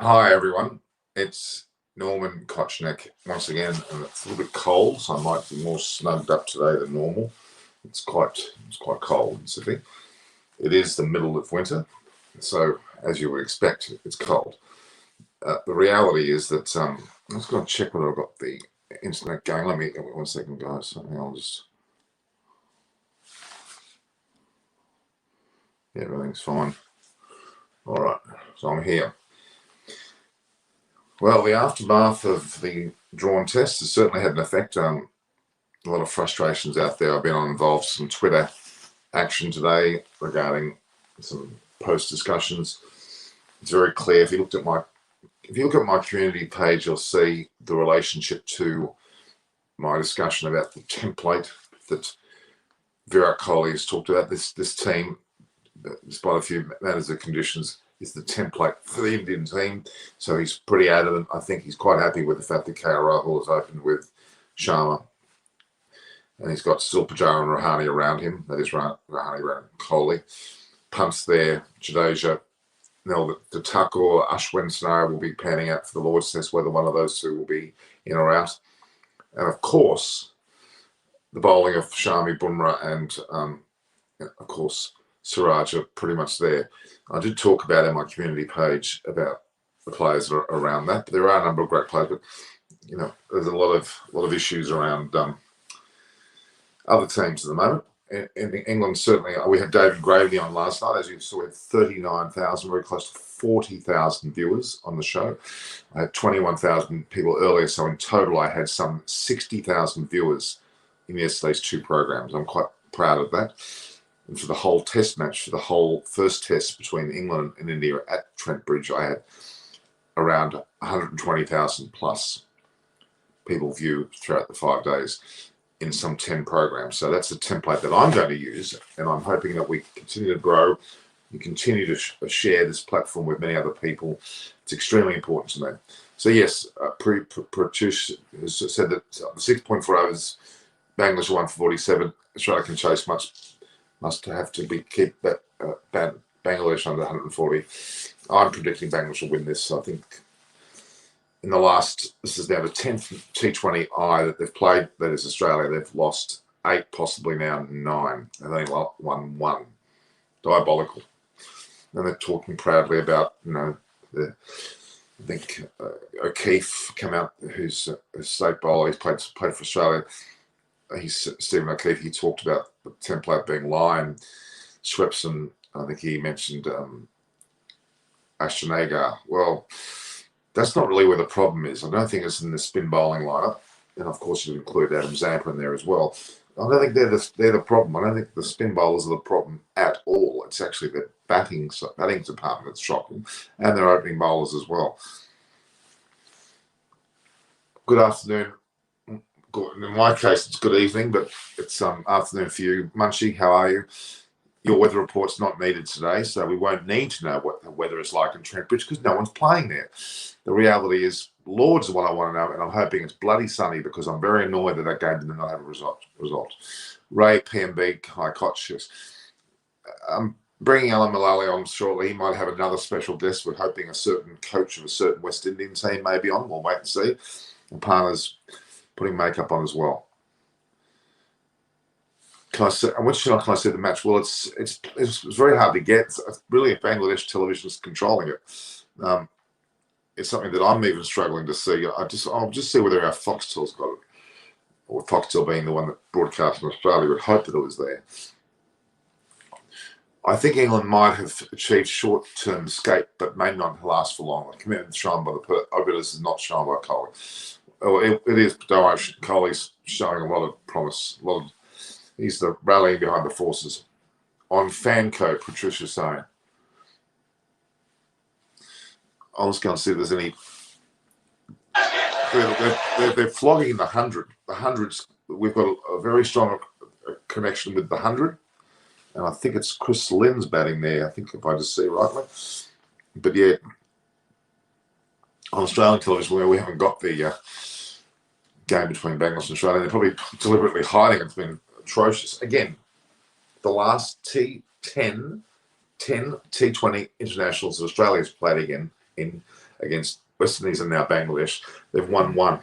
Hi everyone, it's Norman Kochnick once again, and it's a little bit cold, so I might be more snugged up today than normal. It's quite cold in Sydney. It is the middle of winter, so as you would expect, it's cold. The reality is that I'm just going to check whether I've got the internet going. Let me 1 second, guys. I'll just. Yeah, everything's fine. All right, so I'm here. Well, the aftermath of the drawn test has certainly had an effect on a lot of frustrations out there. I've been involved in some Twitter action today regarding some post discussions. It's very clear. If you look at my community page, you'll see the relationship to my discussion about the template that Virat Kohli has talked about. This team, despite a few matters of conditions, is the template for the Indian team. So he's pretty adamant. I think he's quite happy with the fact that KL Rahul has opened with Sharma, and he's got still Pujara and Rahane around him. That is Rahane around Kohli. Punts there, Jadeja. Now, the Thakur Ashwin scenario will be panning out for the Lord's Test, whether one of those two will be in or out. And of course, the bowling of Shami, Bumrah, and of course, Siraj are pretty much there. I did talk about in my community page about the players that are around that, but there are a number of great players. But there's a lot of issues around other teams at the moment. In England, certainly, we had David Gravely on last night. As you saw, we had 39,000, very close to 40,000 viewers on the show. I had 21,000 people earlier, so in total, I had some 60,000 viewers in yesterday's two programs. I'm quite proud of that. And for the whole test match, for the whole first test between England and India at Trent Bridge, I had around 120,000 plus people view throughout the 5 days in some 10 programs. So that's the template that I'm going to use, and I'm hoping that we continue to grow and continue to share this platform with many other people. It's extremely important to me. So yes, Pratyush has said that the 6.4 overs, Bangladesh won for 47. Australia can chase must have to keep that Bangladesh under 140. I'm predicting Bangladesh will win this. So I think in the last, this is now the 10th T20I that they've played, that is Australia. They've lost 8, possibly now 9. They've only won 1. Diabolical. And they're talking proudly about, I think O'Keefe come out, who's a state bowler. He's played for Australia. He's Stephen O'Keefe. He talked about the template being Lyon, Swepson. I think he mentioned Ashton Agar. Well, that's not really where the problem is. I don't think it's in the spin bowling lineup, and of course you include Adam Zampa in there as well. I don't think they're the problem. I don't think the spin bowlers are the problem at all. It's actually the batting department that's shocking, and their opening bowlers as well. Good afternoon. In my case, it's good evening, but it's afternoon for you. Munchie, how are you? Your weather report's not needed today, so we won't need to know what the weather is like in Trent Bridge because no one's playing there. The reality is, Lord's is what I want to know, and I'm hoping it's bloody sunny because I'm very annoyed that game did not have a result. Ray, PMB, hi, Koch. I'm bringing Alan Mullally on shortly. He might have another special guest. We're hoping a certain coach of a certain West Indian team may be on. We'll wait and see. And Parna's putting makeup on as well. Can I say the match? Well, it's very hard to get. It's really, if Bangladesh television is controlling it, it's something that I'm even struggling to see. I'll just see whether our Foxtel's got it, or Foxtel being the one that broadcast in Australia would hope that it was there. I think England might have achieved short-term escape, but may not last for long. The commitment shown by the arbiters is not shown by Kohli. Oh, it is. Kohli's showing a lot of promise. He's the rallying behind the forces. On fan code, Patricia's saying. I'm just going to see if there's any. They're flogging the 100. The hundreds. We've got a very strong connection with the 100, and I think it's Chris Lynn's batting there. I think if I just see rightly, but yeah, on Australian television where we haven't got the game between Bangladesh and Australia, they're probably deliberately hiding. It's been atrocious. Again, the last T10 T20 internationals that Australia's played again in against West Indies and now Bangladesh. They've won one.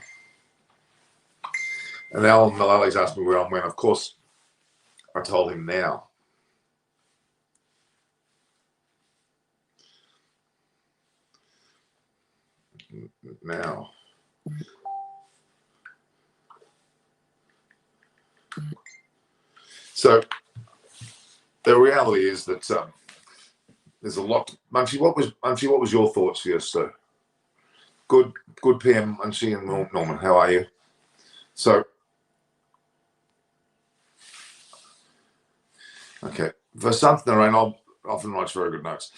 And Alan Mullally's asked me where I'm when. Of course, I told him now. Now. So the reality is that there's a lot. Munchie, what was your thoughts for us, sir? Good PM, Munchie and Norman. How are you? So, okay. For something around, often writes very good notes.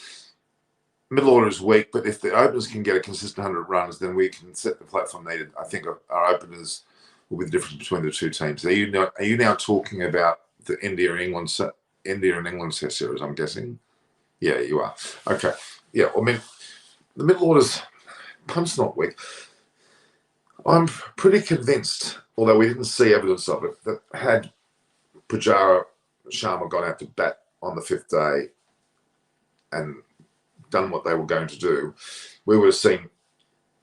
Middle order is weak, but if the openers can get a consistent 100 runs, then we can set the platform needed. I think our openers will be the difference between the two teams. Are you now talking about the India and England Test series? I'm guessing. Yeah, you are. Okay. Yeah. I mean, the middle order's punt's not weak. I'm pretty convinced, although we didn't see evidence of it, that had Pujara Sharma gone out to bat on the 5th day and done what they were going to do, we would have seen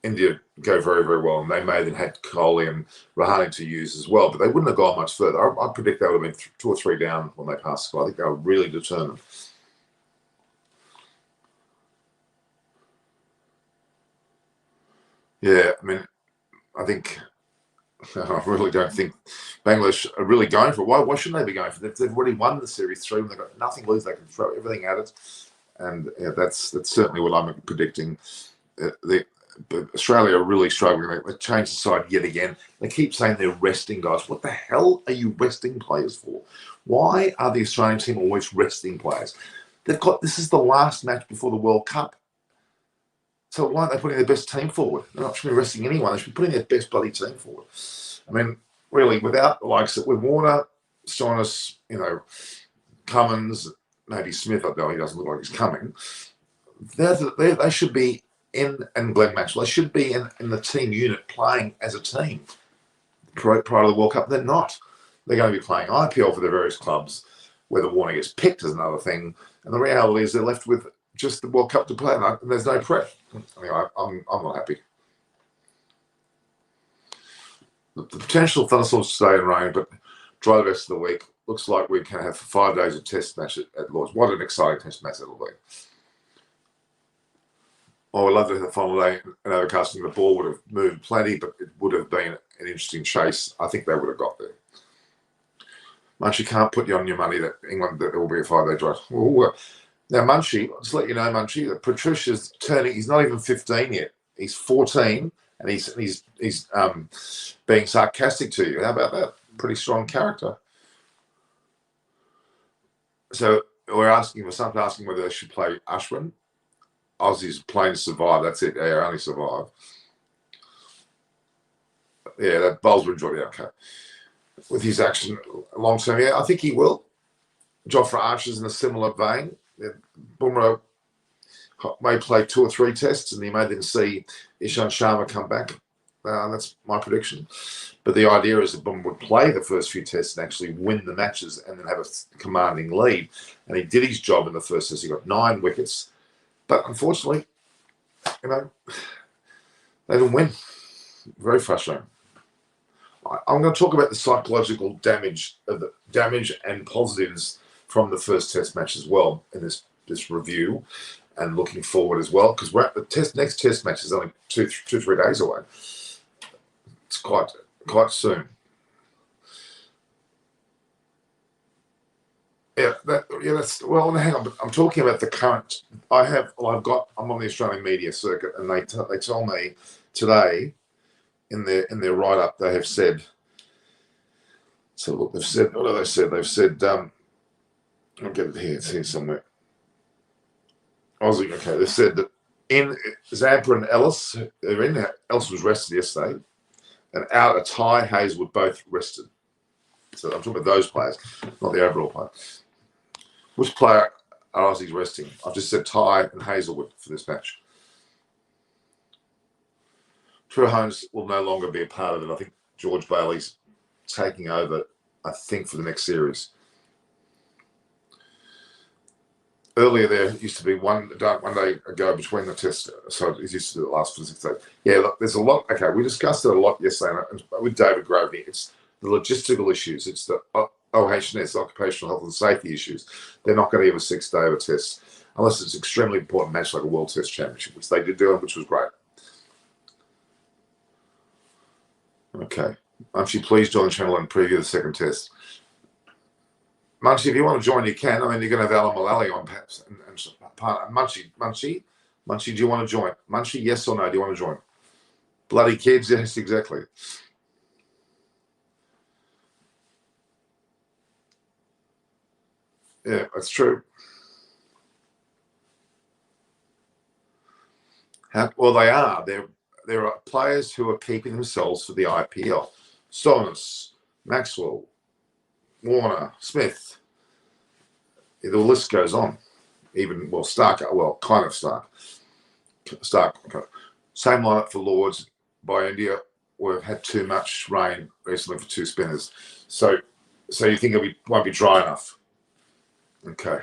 India go very, very well. And they may have had Kohli and Rahane to use as well, but they wouldn't have gone much further. I predict they would have been 2 or 3 down when they passed the score. I think they were really determined. Yeah, I mean, I really don't think Bangladesh are really going for it. Why shouldn't they be going for it? They've already won the Series 3 and they've got nothing to lose. They can throw everything at it. And yeah, that's certainly what I'm predicting. But Australia are really struggling. They changed the side yet again. They keep saying they're resting guys. What the hell are you resting players for? Why are the Australian team always resting players? This is the last match before the World Cup. So why aren't they putting their best team forward? They're not should be resting anyone. They should be putting their best bloody team forward. I mean, really, without the likes of with Warner, Stoinis, Cummins, maybe Smith, although he doesn't look like he's coming. They should be in, and Glenn Maxwell, they should be in the team unit playing as a team prior to the World Cup. They're not. They're going to be playing IPL for their various clubs. Whether Warner gets picked is another thing. And the reality is they're left with just the World Cup to play, and there's no prep. Anyway, I'm not happy. The potential thunderstorms today and rain, but dry the rest of the week. Looks like we can have 5 days of test match at Lords. What an exciting test match it'll be. I would love to have the final day and overcasting. The ball would have moved plenty, but it would have been an interesting chase. I think they would have got there. Munchie, can't put you on your money that England that there will be a 5-day dry. Now, Munchie, just let you know, Munchie, that Patricia's turning. He's not even 15 yet. He's 14, and he's being sarcastic to you. How about that? Pretty strong character. So we're asking whether they should play Ashwin. Aussies playing to survive. That's it. They only survive. Yeah, that bowls will enjoy the outcome with his action long term. Yeah, I think he will. Jofra Archer's in a similar vein. Bumrah may play 2 or 3 tests, and he may then see Ishan Sharma come back. That's my prediction. But the idea is that Bumrah would play the first few tests and actually win the matches and then have a commanding lead. And he did his job in the first test. He got 9 wickets. But unfortunately, they didn't win. Very frustrating. I'm going to talk about the psychological damage and positives from the first test match as well in this review, and looking forward as well, because we're at the next test match is only 2-3 days away. It's quite soon. Hang on. I'm talking about the current. I'm on the Australian media circuit, and they tell me today in their write up they have said. So look, they've said. What have they said? They've said. I'll get it here. It's here somewhere. Aussie. Okay, they said that in Zampa and Ellis, they're in. Ellis was rested yesterday, and out of Ty Hazelwood both rested. So I'm talking about those players, not the overall player. Which player are Aussies resting? I've just said Ty and Hazelwood for this match. True Holmes will no longer be a part of it. I think George Bailey's taking over, I think, for the next series. earlier there used to be one day ago between the tests, so it used to last for 6 days. Yeah, look, there's a lot. Okay, we discussed it a lot yesterday with David Gravey. It's the logistical issues. It's the OHS, occupational health and safety issues. They're not going to give a 6 day of a test unless it's an extremely important match like a World Test Championship, which they did do, which was great. Okay. Munchie, please join the channel and preview the second test. Munchie, if you want to join, you can. I mean, you're going to have Alan Mullally on, perhaps. And Munchie, do you want to join? Munchie, yes or no? Do you want to join? Bloody kids, yes, exactly. Yeah, that's true. Well, they are. There are players who are keeping themselves for the IPL. Stoinis, Maxwell, Warner, Smith. The list goes on. Even, well, Stark, well, kind of Stark. Okay. Same lineup for Lords by India. We've had too much rain recently for 2 spinners. So you think it won't be dry enough? Okay.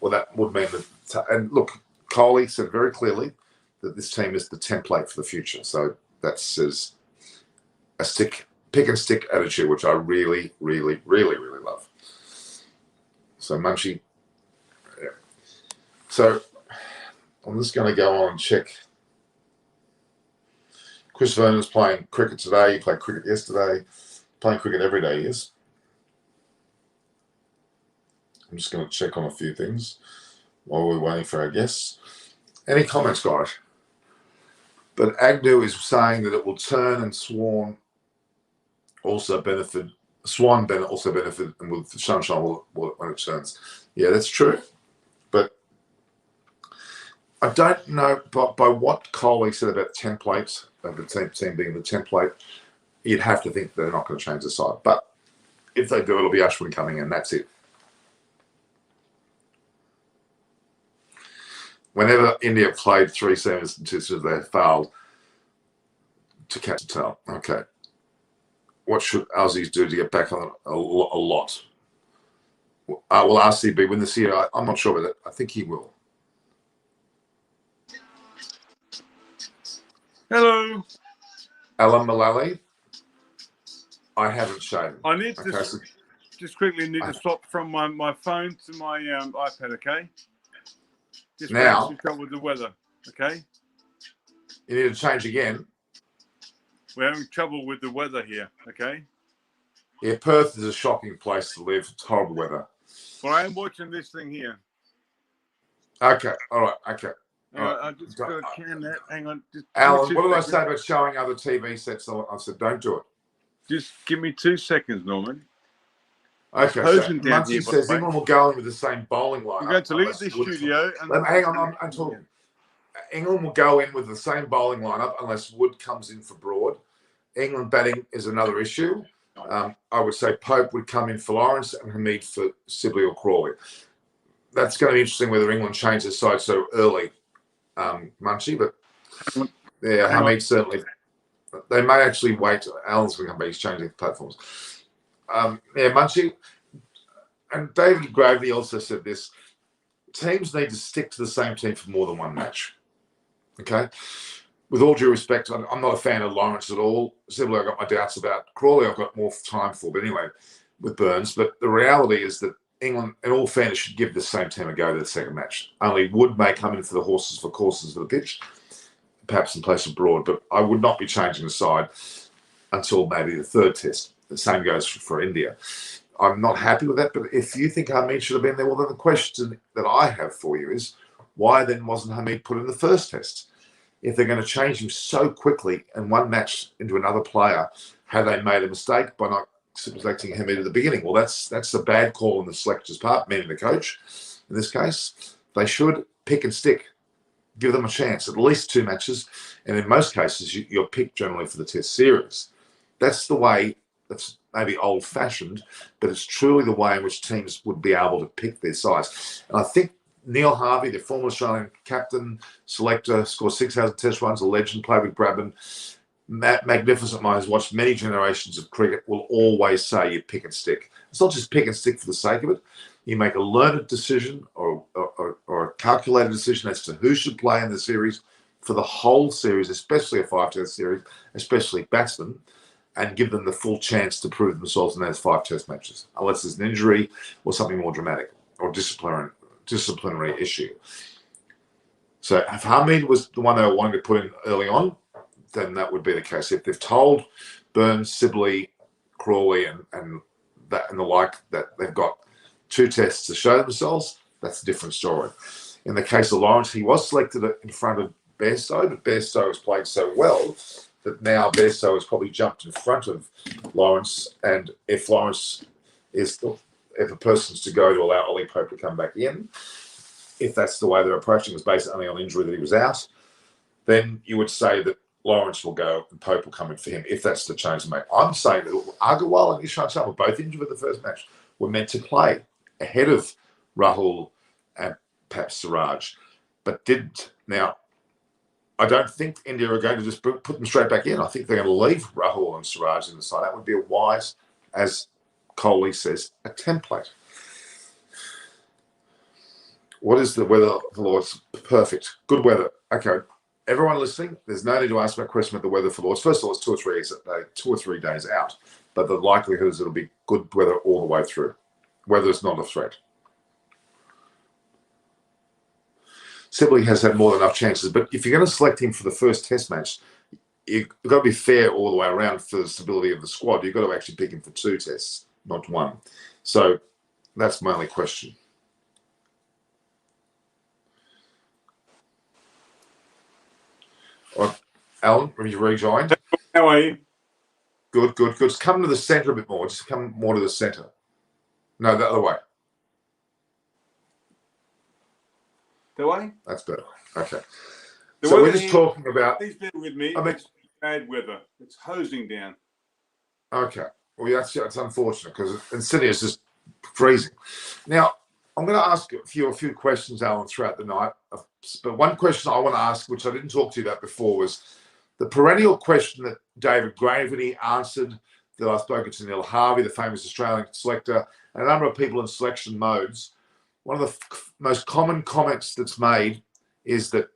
Well, that would mean that. And look, Kohli said very clearly that this team is the template for the future. So that says a pick and stick attitude, which I really, really, really, really love. So Munchie, yeah. So I'm just going to go on and check. Chris Vernon's playing cricket today. He played cricket yesterday. Playing cricket every day, yes. I'm just going to check on a few things while we're waiting for our guests. Any comments, guys? But Agnew is saying that it will turn and Swan also benefit. Also benefit, and with sunshine when it turns. Yeah, that's true. But I don't know by what Kohli said about templates of the team being the template. You'd have to think they're not going to change the side. But if they do, it'll be Ashwin coming in. That's it. Whenever India played 3 sevens and 2 sevens, they failed to catch the tail. Okay. What should Aussies do to get back on a lot? Will RCB win this year? I'm not sure about that. I think he will. Hello. Alan Mullally. I haven't shaven. I need to just quickly need to swap from my phone to my iPad, okay? Just now. Trouble with the weather, okay? You need to change again. We're having trouble with the weather here, okay? Yeah, Perth is a shocking place to live. It's horrible weather. Well, I am watching this thing here. Okay, all right, okay. I just got to can that. Hang on. Alan, what did I say about showing other TV sets? I said, don't do it. Just give me 2 seconds, Norman. Okay, so Munchie says England will go in with the same bowling lineup. We're going to leave the studio. Hang on, I'm talking. England will go in with the same bowling lineup unless Wood comes in for Broad. England batting is another issue. I would say Pope would come in for Lawrence and Hamid for Sibley or Crawley. That's going to be interesting whether England change their side so early, Munchie. But yeah, Hamid certainly. They may actually wait. Alan's going to come back. He's changing platforms. Yeah, Munchie. And David Gravey also said this. Teams need to stick to the same team for more than one match. Okay? With all due respect, I'm not a fan of Lawrence at all. Sibley, I've got my doubts about. Crawley, I've got more time for. But anyway, with Burns. But the reality is that England, in all fairness, should give the same team a go to the second match. Only Wood may come in for the horses for courses for the pitch, perhaps in place of Broad. But I would not be changing the side until maybe the third test. The same goes for India. I'm not happy with that. But if you think Hamid should have been there, well, then the question that I have for you is, why then wasn't Hamid put in the first test? If they're going to change him so quickly and one match into another player, have they made a mistake by not selecting Hamid at the beginning? Well, that's a bad call on the selector's part, meaning the coach. In this case, they should pick and stick. Give them a chance, at least 2 matches. And in most cases, you're picked generally for the test series. That's the way, that's maybe old-fashioned, but it's truly the way in which teams would be able to pick their sides. And I think Neil Harvey, the former Australian captain, selector, scored 6,000 test runs, a legend, played with Brabham. Magnificent mind, has watched many generations of cricket, will always say you pick and stick. It's not just pick and stick for the sake of it. You make a learned decision or calculated decision as to who should play in the series for the whole series, especially a 5-test series, especially batsmen, and give them the full chance to prove themselves in those 5-test matches, unless there's an injury or something more dramatic or disciplinary issue. So if Hamid was the one they were wanting to put in early on, then that would be the case. If they've told Burns, Sibley, Crawley, and the like that they've got 2 tests to show themselves, that's a different story. In the case of Lawrence, he was selected in front of Bairstow, but Bairstow has played so well that now Bairstow has probably jumped in front of Lawrence. And if Lawrence if a person's to go to allow Ollie Pope to come back in, if that's the way they're approaching, is based only on injury that he was out, then you would say that Lawrence will go and Pope will come in for him, if that's the change to make. I'm saying that Agarwal and Ishant Sharma were both injured with the first match, were meant to play ahead of Rahul and perhaps Siraj, but didn't. Now, I don't think India are going to just put them straight back in. I think they're going to leave Rahul and Siraj in the side. That would be a wise, as Kohli says, a template. What is the weather for Lords? Perfect. Good weather. Okay. Everyone listening, there's no need to ask me a question about the weather for Lords. First of all, it's 2 or 3 days out, but the likelihood is it'll be good weather all the way through. Weather is not a threat. Sibley has had more than enough chances, but if you're going to select him for the first test match, you've got to be fair all the way around for the stability of the squad. You've got to actually pick him for 2 tests, not 1. So that's my only question. All right, Alan, have you rejoined? How are you? Good. Just come to the centre a bit more. Just come more to the centre. No, the other way. The way? That's better. Okay. The So we're just talking about... Please bear with me. It's bad weather. It's hosing down. Okay. Well, that's unfortunate because in Sydney it's just freezing. Now, I'm going to ask you a few questions, Alan, throughout the night. But one question I want to ask, which I didn't talk to you about before, was the perennial question that David Gravity answered, that I've spoken to Neil Harvey, the famous Australian selector, and a number of people in selection modes. One of the most common comments that's made is that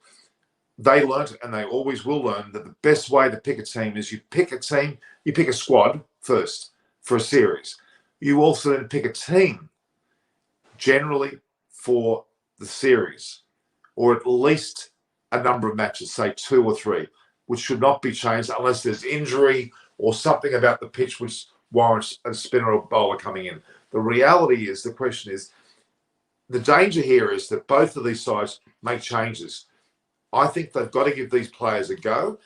they learnt, and they always will learn, that the best way to pick a team is you pick a squad first for a series. You also then pick a team, generally for the series, or at least a number of matches, say 2 or 3, which should not be changed unless there's injury or something about the pitch which warrants a spinner or bowler coming in. The reality is, the question is, the danger here is that both of these sides make changes. I think they've got to give these players a go.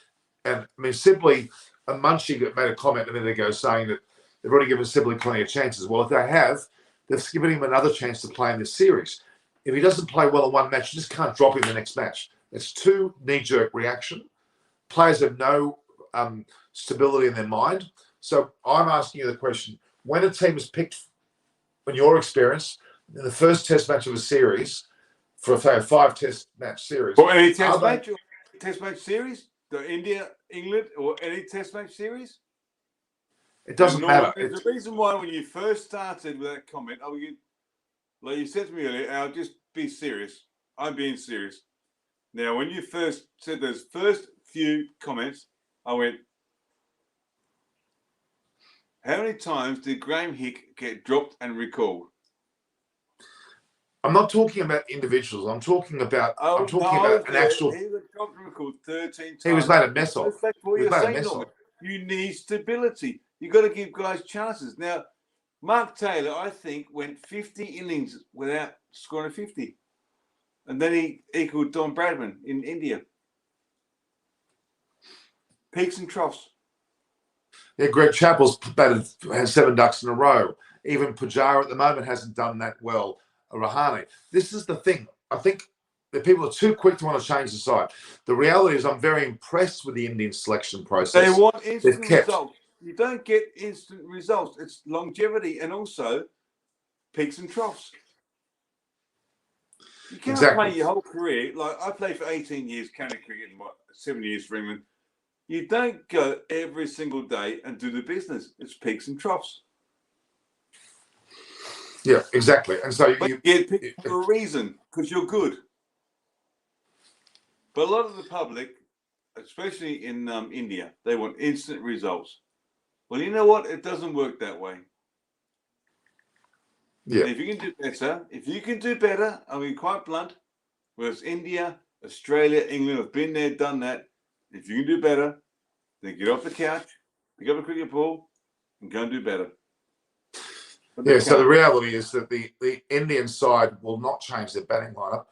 And I mean, simply, a Munchie made a comment a minute ago saying that they've already given Sibley plenty of chances. Well, if they have, they've given him another chance to play in this series. If he doesn't play well in one match, you just can't drop him the next match. It's too knee-jerk reaction. Players have no stability in their mind. So I'm asking you the question, when a team is picked, in your experience, in the first test match of a series, for a 5-test match series. Or any test match series? The India, England, or any test match series? It doesn't matter. There's a reason why when you first started with that comment, like you said to me earlier, I'll just be serious. I'm being serious. Now, when you first said those first few comments, I went, how many times did Graham Hick get dropped and recalled? I'm not talking about individuals. I'm talking about an actual. He was dropped and recalled 13 times. He was made a mess of. You need stability. You've got to give guys chances. Now, Mark Taylor, I think, went 50 innings without scoring a 50. And then he equaled Don Bradman in India. Peaks and troughs. Yeah, Greg Chappell's had 7 ducks in a row. Even Pujara at the moment hasn't done that well. Rahane. This is the thing. I think that people are too quick to want to change the side. The reality is I'm very impressed with the Indian selection process. They want instant results. You don't get instant results. It's longevity and also peaks and troughs. You can't play your whole career. Like I played for 18 years county cricket and 7 years for England. You don't go every single day and do the business. It's peaks and troughs. Yeah, exactly. And so you get picked for a reason, because you're good. But a lot of the public, especially in India, they want instant results. Well, you know what? It doesn't work that way. Yeah. And if you can do better, I'll be quite blunt. Whereas India, Australia, England have been there, done that. If you can do better, then get off the couch, pick up a cricket ball, and go and do better. Yeah, so the reality is that the Indian side will not change their batting lineup.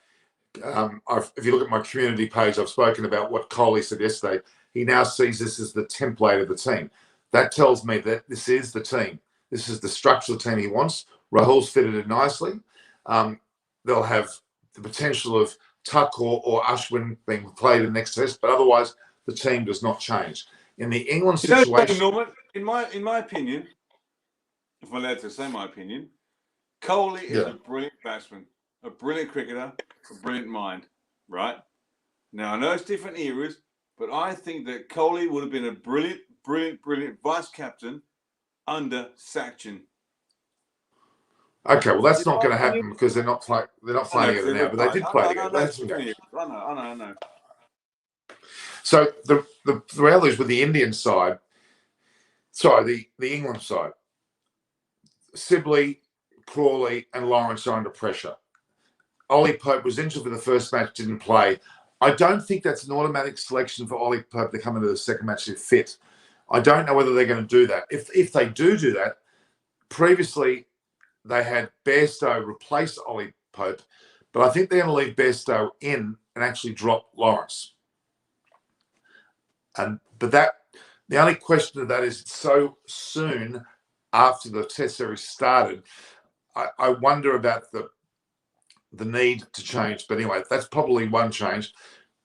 If you look at my community page, I've spoken about what Kohli said yesterday. He now sees this as the template of the team. That tells me that this is the team. This is the structural team he wants. Rahul's fitted in nicely. They'll have the potential of Tuck or Ashwin being played in the next test, but otherwise the team does not change. In the England situation, Norman, in my opinion, if I'm allowed to say my opinion, Kohli is a brilliant batsman, a brilliant cricketer, a brilliant mind, right? Now, I know it's different eras, but I think that Kohli would have been a brilliant vice captain under Sachin. Okay, well, that's not going to happen because they're not playing it now, but they did play together. I know. So the reality is with the Indian side, the England side, Sibley, Crawley, and Lawrence are under pressure. Ollie Pope was injured for the first match, didn't play. I don't think that's an automatic selection for Ollie Pope to come into the second match if fit. I don't know whether they're going to do that. If they do that, previously they had Bairstow replace Ollie Pope, but I think they're going to leave Bairstow in and actually drop Lawrence. But the only question of that is so soon after the Test series started. I wonder about the need to change. But anyway, that's probably one change.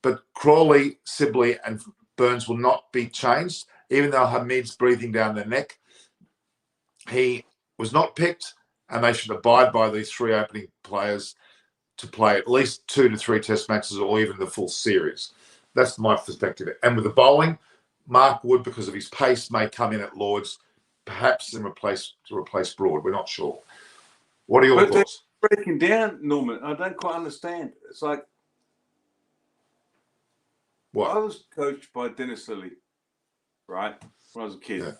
But Crawley, Sibley, and Burns will not be changed, even though Hamid's breathing down their neck. He was not picked, and they should abide by these three opening players to play at least 2 to 3 Test matches or even the full series. That's my perspective. And with the bowling, Mark Wood, because of his pace, may come in at Lord's, perhaps to replace Broad. We're not sure. What are your thoughts? Breaking down, Norman, I don't quite understand. It's like, what? I was coached by Dennis Lilly, right, when I was a kid. Yeah.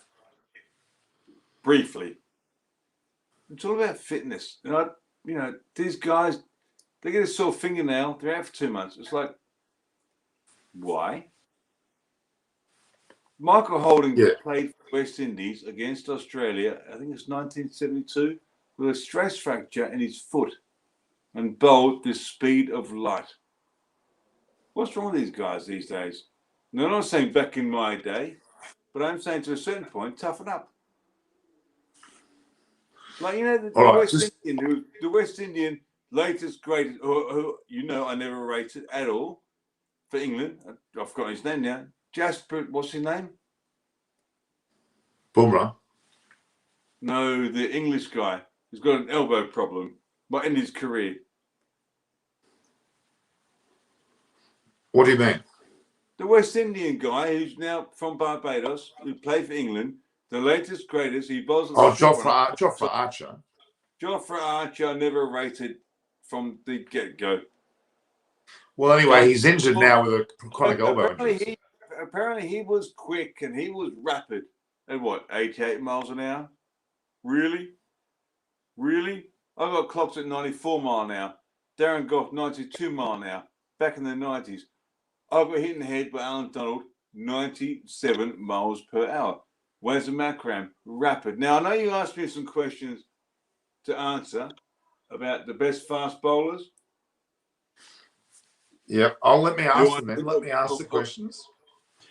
Briefly. It's all about fitness. These guys, they get a sore fingernail, they're out for 2 months. It's like, why? Michael Holding played for West Indies against Australia, I think it's 1972, with a stress fracture in his foot and bowled the speed of light. What's wrong with these guys these days? Now, I'm not saying back in my day, but I'm saying to a certain point, toughen up. Like, the West Indian latest greatest, who I never rated at all for England. I've forgotten his name now. Jasper, what's his name? Bumrah. No, the English guy who's got an elbow problem, but in his career. What do you mean? The West Indian guy who's now from Barbados, who played for England, the latest greatest. He bowls. Jofra Archer. Jofra Archer, never rated from the get-go. Well, anyway, he's injured now with a chronic elbow injury. Apparently, he was quick and he was rapid. At what, 88 miles an hour? Really? I got clocked at 94 mile an hour. Darren Goff, 92 mile an hour. Back in the 90s. I got hit in the head by Alan Donald, 97 miles per hour. Where's the Macram? Rapid. Now, I know you asked me some questions to answer about the best fast bowlers. Yep. Let me ask them then. Let me ask the questions.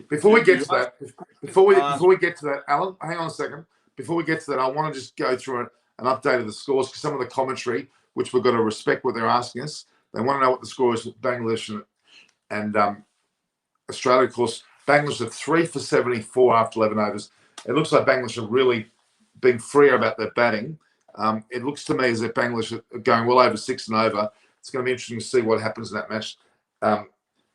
Before we get to that, Alan, hang on a second. Before we get to that, I want to just go through an update of the scores, because some of the commentary, which we've got to respect what they're asking us, they want to know what the score is with Bangladesh and Australia. Of course, Bangladesh are 3 for 74 after 11 overs. It looks like Bangladesh are really being freer about their batting. It looks to me as if Bangladesh are going well over 6 and over. It's going to be interesting to see what happens in that match.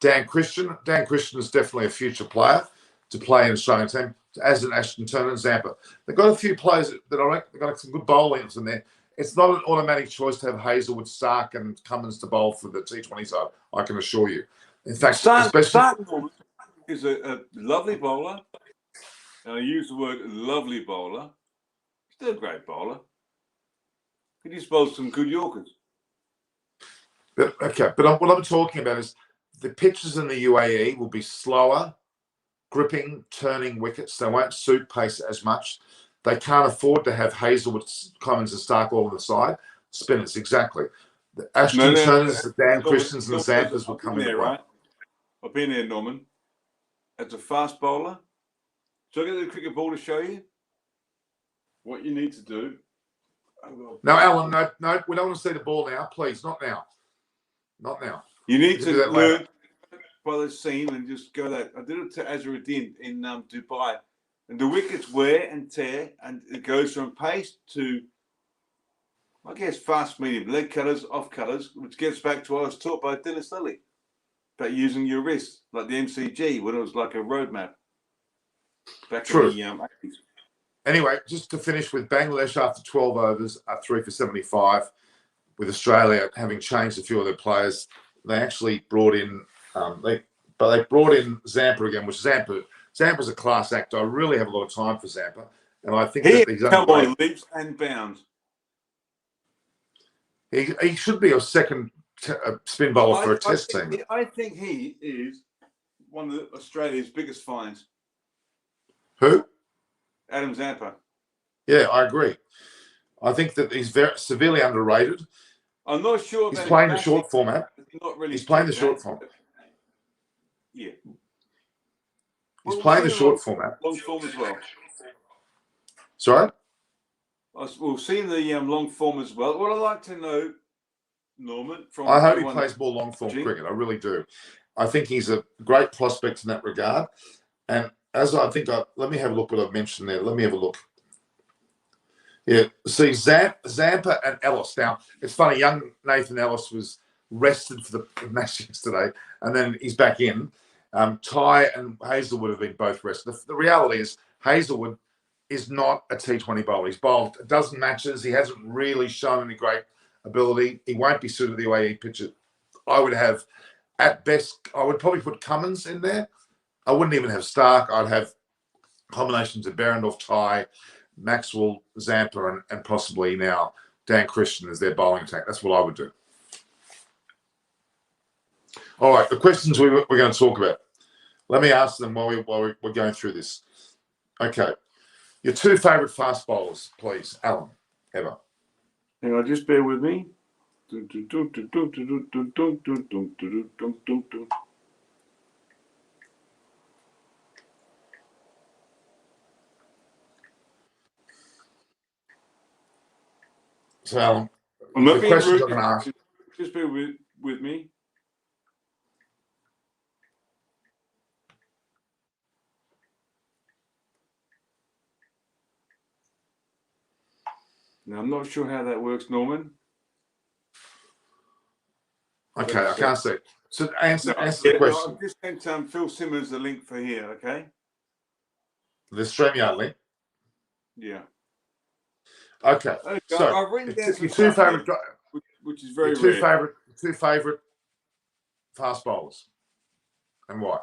Dan Christian is definitely a future player to play in the Australian team, as in Ashton Turner and Zampa. They've got a few players they've got some good bowling in there. It's not an automatic choice to have Hazelwood, Stark, and Cummins to bowl for the T20 side, I can assure you. In fact, Stark especially Norman is a lovely bowler. And I use the word lovely bowler. Still a great bowler. He just bowls some good Yorkers. but what I'm talking about is the pitches in the UAE will be slower, gripping, turning wickets. They won't suit pace as much. They can't afford to have Hazelwood, Cummins, and Stark all on the side. Spinners, exactly. The Ashton Turners, the Dan Christians, and the Zampers will come into play. Right? I've been there, Norman. As a fast bowler, so I get the cricket ball to show you what you need to do. No, Alan, no, we don't want to see the ball now. Please, not now. Not now. You need to learn by the scene and just go that. I did it to Azharuddin in Dubai. And the wickets wear and tear, and it goes from pace to, I guess, fast, medium, leg cutters, off cutters, which gets back to what I was taught by Dennis Lilly about using your wrist, like the MCG, when it was like a roadmap. Back in the 80s. Anyway, just to finish with Bangladesh after 12 overs are 3 for 75. With Australia having changed a few of their players, they actually brought in they brought in Zampa again, which Zampa's a class actor. I really have a lot of time for Zampa, and I think that he's come on leaps and bounds. He should be a second spin bowler for a test team. I think he is one of Australia's biggest finds. Who? Adam Zampa. Yeah, I agree. I think that he's very severely underrated. I'm not sure. He's playing the short format. Not really. He's playing the short format. Yeah. He's playing the short format. Long form as well. Sorry? We'll see the long form as well. What I'd like to know, Norman, from I hope he plays more long form cricket. I really do. I think he's a great prospect in that regard. And as I think, let me have a look what I've mentioned there. Let me have a look. Yeah, see, Zampa and Ellis. Now, it's funny, young Nathan Ellis was rested for the match yesterday, and then he's back in. Ty and Hazelwood have been both rested. The reality is Hazelwood is not a T20 bowler. He's bowled a dozen matches. He hasn't really shown any great ability. He won't be suited to the UAE pitch. I would have, at best, I would probably put Cummins in there. I wouldn't even have Stark. I'd have combinations of Berendorf, Ty, Maxwell, Zampa, and possibly now Dan Christian as their bowling attack. That's what I would do. All right, the questions we're going to talk about. Let me ask them while we're going through this. Okay. Your two favourite fast bowlers, please, Alan, ever. Hang on, just bear with me. So, Alan, I'm not the being questions rude. I'm going to ask. Just bear with me. Now, I'm not sure how that works, Norman. Okay, I can't see. So answer the question. I've just sent Phil Simmons the link for here, okay? The StreamYard link? Yeah. Okay. So, I've written down your two favourite guys, which is very rare. Two favourite fast bowlers, and why?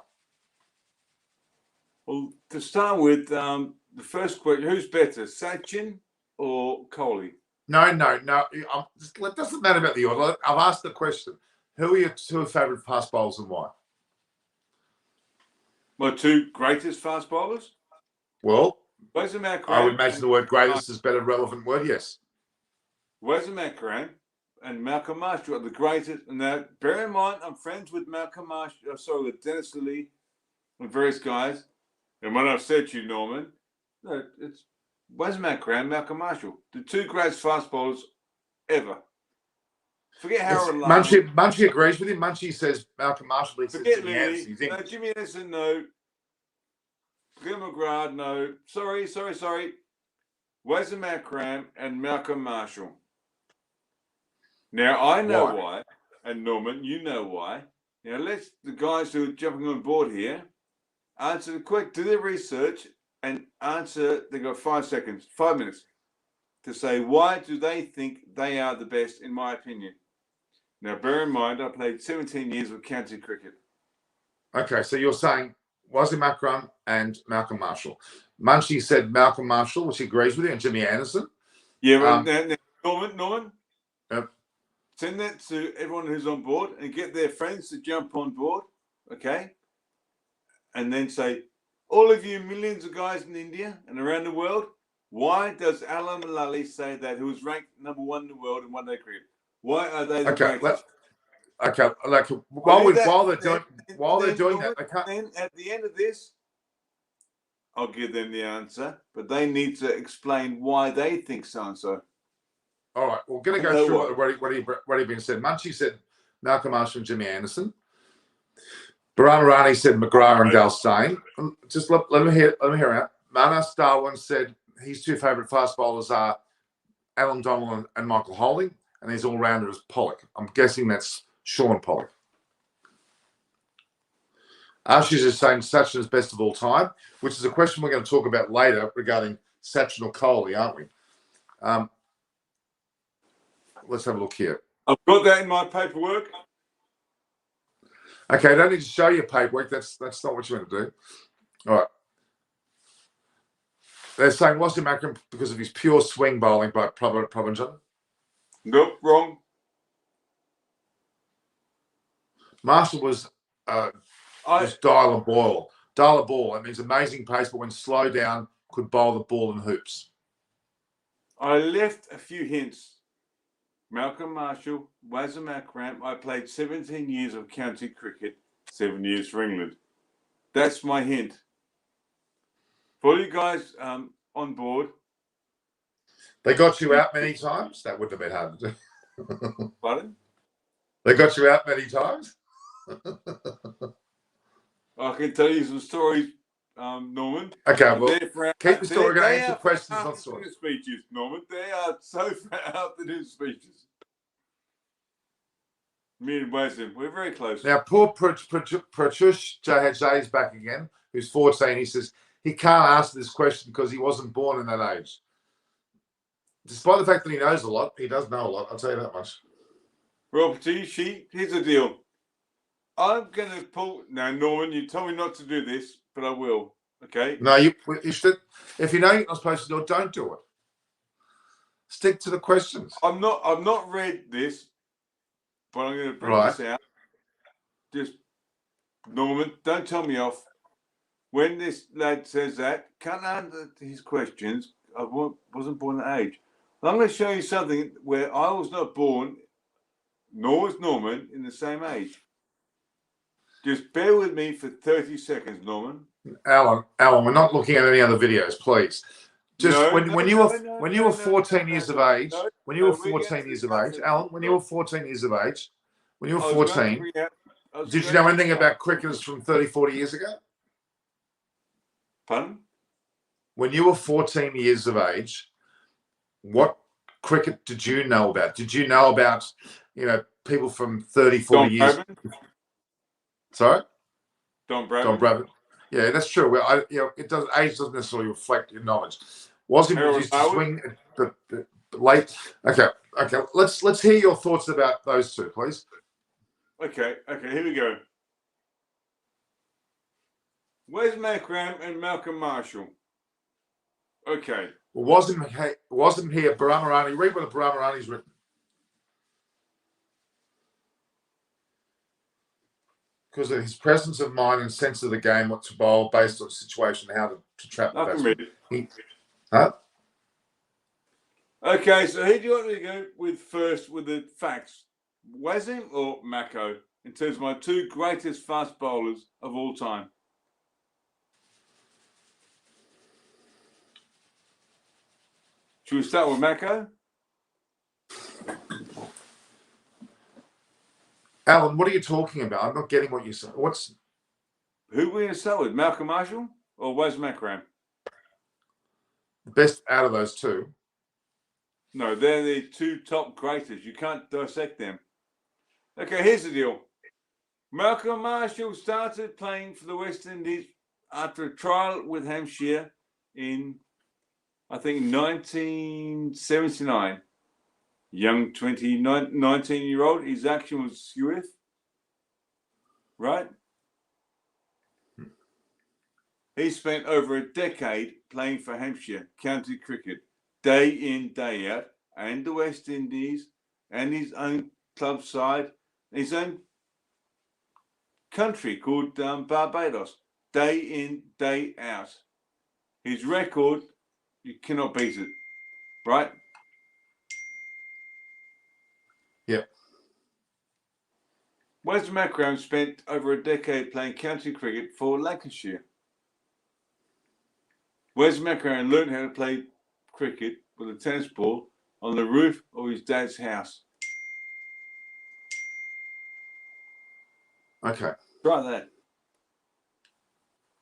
Well, to start with, the first question: who's better, Sachin or Kohli? No. It doesn't matter about the order. I've asked the question: who are your two favourite fast bowlers and why? My two greatest fast bowlers. Well, Wazir Akram, I would imagine the word "greatest" is a better relevant word. Yes. Wazir Akram and Malcolm Marshall are the greatest. And now, bear in mind, I'm friends with Malcolm Marshall. Sorry, with Dennis Lilly and various guys. And when I've said to you, Norman, no, it's Wazir Akram, Malcolm Marshall, the two greatest fast bowlers ever. Forget Harold Larman. Munchie agrees with him. Munchie says Malcolm Marshall. Forget Lilly. No, Jimmy Anderson, no. Forget McGrath, no. Sorry. Wazir Akram and Malcolm Marshall. Now, I know why, and Norman, you know why. Now, let's, the guys who are jumping on board here, answer the quick, do their research, and answer, they got 5 minutes, to say, why do they think they are the best, in my opinion? Now, bear in mind, I played 17 years of county cricket. Okay, so you're saying Wasim Akram and Malcolm Marshall. Munchie said Malcolm Marshall, which he agrees with you, and Jimmy Anderson. Yeah, but Norman, Yep. send that to everyone who's on board and get their friends to jump on board, okay? And then say, all of you millions of guys in India and around the world, why does Alam Mullally say that, who was ranked #1 in the world in one-day cricket? Why are they the greatest? Like while they're doing that, then at the end of this, I'll give them the answer, but they need to explain why they think so and so. All right, we're going to go through what he been said. Munchie said Malcolm Marshall and Jimmy Anderson. Baramarani said McGrath and Dale Steyn. Just let me hear out. Manas Darwin said his two favourite fast bowlers are Alan Donald and Michael Holding, and his all-rounder is Pollock. I'm guessing that's Sean Pollock. Ashish is saying Sachin is best of all time, which is a question we're going to talk about later regarding Sachin or Kohli, aren't we? Let's have a look here. I've got that in my paperwork. Okay, I don't need to show you paperwork. That's not what you want to do. All right. They're saying Wasim Akram because of his pure swing bowling by Prabhanjan. Nope, wrong. Marshall was dial a ball. Dial a ball. That means amazing pace, but when slowed down, could bowl the ball in hoops. I left a few hints. Malcolm Marshall, Wasim Akram. I played 17 years of county cricket, 7 years for England. That's my hint. For you guys on board. They got you out many times? That wouldn't have been hard to do. Pardon? They got you out many times? I can tell you some stories, Norman. Okay, well, keep the story going. Answer questions, not stories. Speeches, Norman. They are so out to do speeches. Me and Wasim, we're very close. Now, poor Prachush Jay is back again, who's 14. He says he can't answer this question because he wasn't born in that age. Despite the fact that he knows a lot, he does know a lot. I'll tell you that much. Well, here's the deal. I'm going to pull... Now, Norman, you told me not to do this, but I will. Okay? No, you should. If you know you're not supposed to do it, don't do it. Stick to the questions. I've not read this, but I'm going to bring this out. Just, Norman, don't tell me off. When this lad says that, can't answer his questions. I wasn't born at age. I'm going to show you something where I was not born, nor was Norman, in the same age. Just bear with me for 30 seconds, Norman. Alan, we're not looking at any other videos, please. Just when you were 14 years of age, Alan, when you were 14 years of age, did you know anything about cricketers from 30, 40 years ago? Pardon? When you were 14 years of age, what cricket did you know about? Did you know about, people from 30, 40 years? Sorry? Don Bradman. Yeah, that's true. Well, age doesn't necessarily reflect your knowledge. Wasn't used to swing the late. Okay. Let's hear your thoughts about those two, please. Okay. Here we go. Where's Akram and Malcolm Marshall? Okay. Well, wasn't here Baramarani. Read what the Baramarani's written. Because of his presence of mind and sense of the game, what to bowl based on the situation, how to trap the batsman. Huh? Okay, so who do you want me to go with first with the facts? Wasim or Mako, in terms of my two greatest fast bowlers of all time? Should we start with Mako? Alan, what are you talking about? I'm not getting what you said. Who are we going to start with? Malcolm Marshall or Wasim Akram? The best out of those two? No, they're the two top greatest. You can't dissect them. Okay, here's the deal. Malcolm Marshall started playing for the West Indies after a trial with Hampshire in, I think, 1979. Young 19-year-old. His action was skeweth. Right? He spent over a decade playing for Hampshire county cricket, day in, day out, and the West Indies, and his own club side, his own country called Barbados, day in, day out. His record, you cannot beat it, right? Yep. Wes Maxwell spent over a decade playing county cricket for Lancashire. Wes Maxwell learned how to play cricket with a tennis ball on the roof of his dad's house. Okay. Try that.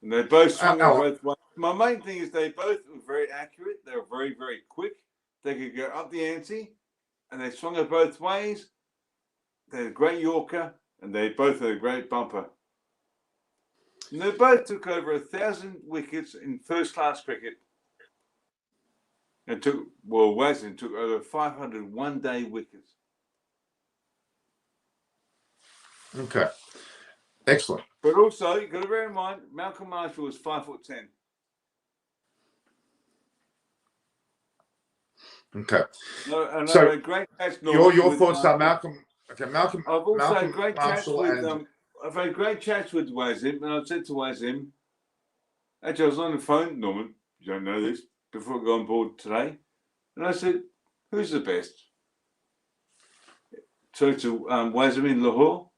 And they both swung it both ways. My main thing is they both were very accurate. They were very, very quick. They could go up the ante, and they swung it both ways. They had a great Yorker, and they both had a great bumper. And they both took over 1,000 wickets in first-class cricket. And Wazen took over 500 one-day wickets. Okay. Excellent. But also, you've got to bear in mind, Malcolm Marshall was 5'10". Okay. So, great catch. Your thoughts are Malcolm. Okay, Malcolm. I've also Malcolm had great chats with I've had great chats with Wazim, and I've said to Wazim, actually, I was on the phone, Norman. You don't know this before I got on board today, and I said, "Who's the best?" So to Wazim in Lahore,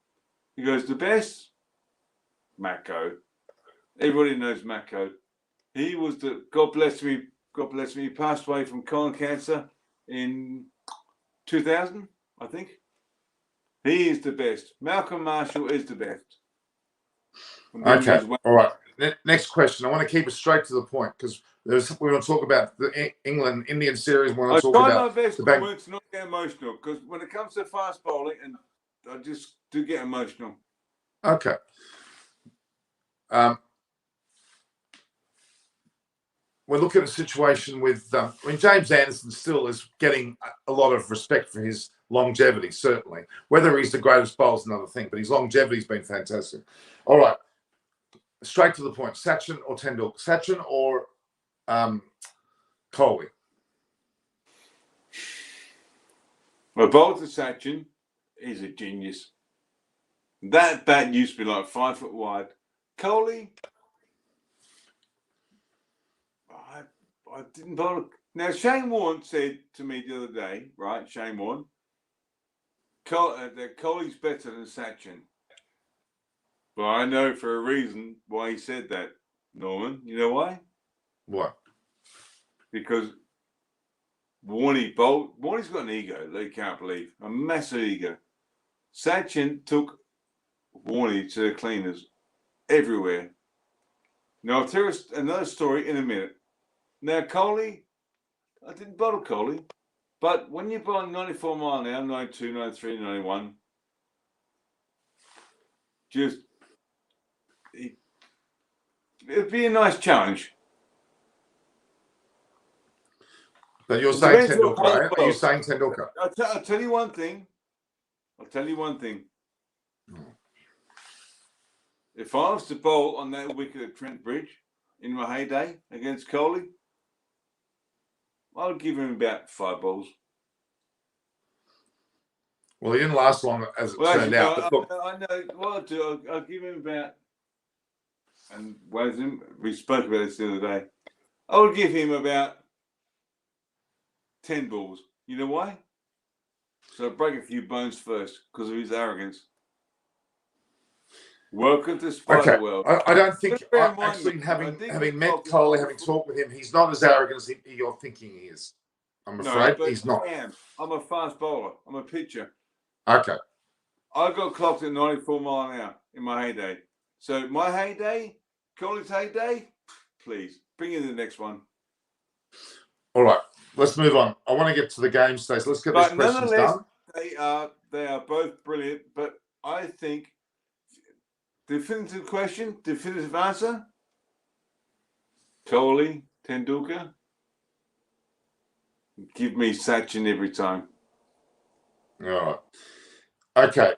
he goes, "The best, Mako. Everybody knows Mako. He was the God bless me. He passed away from colon cancer in 2000, I think. He is the best. Malcolm Marshall is the best." Okay. All right. Next question. I want to keep it straight to the point because we want to talk about the England-Indian series. We want to talk about. I try my best to not get emotional because when it comes to fast bowling, and I just do get emotional. Okay. We're looking at a situation with, James Anderson still is getting a lot of respect for his longevity, certainly. Whether he's the greatest bowler is another thing, but his longevity's been fantastic. All right. Straight to the point. Sachin or Tendulkar? Sachin or Kohli? Well, bowler to Sachin is a genius. That bat used to be like 5 foot wide. Kohli, I didn't bowl. Now, Shane Warne said to me the other day, right, Shane Warne, that Kohli's better than Sachin. But I know for a reason why he said that, Norman. You know why? What? Because Warnie's got an ego that you can't believe. A massive ego. Sachin took Warnie to the cleaners everywhere. Now, I'll tell you another story in a minute. Now, Kohli, I didn't bowl Kohli, but when you bowl 94 mile an hour, 92, 93, 91, it'd be a nice challenge. So you're saying Tendulkar, right? Are you saying Tendulkar? I'll tell you one thing. If I was to bowl on that wicket at Trent Bridge in my heyday against Kohli, I would give him about 5 balls. Well, he didn't last long as it turned out. But look, I know what I'll do. I'll give him about, and we spoke about this the other day. I would give him about 10 balls. You know why? So I'll break a few bones first because of his arrogance. Welcome to Spider World. I don't think, actually, having met Kohli, having talked with him, he's not as arrogant as you're thinking he is. I'm afraid he's not. I'm a fast bowler. I'm a pitcher. Okay. I got clocked at 94 mile an hour in my heyday. So my heyday, Kohli's heyday, please bring in the next one. All right, let's move on. I want to get to the game stage. Let's get these questions done. They are both brilliant, but I think definitive question, definitive answer. Kohli, Tendulkar. Give me Sachin every time. All right. Okay.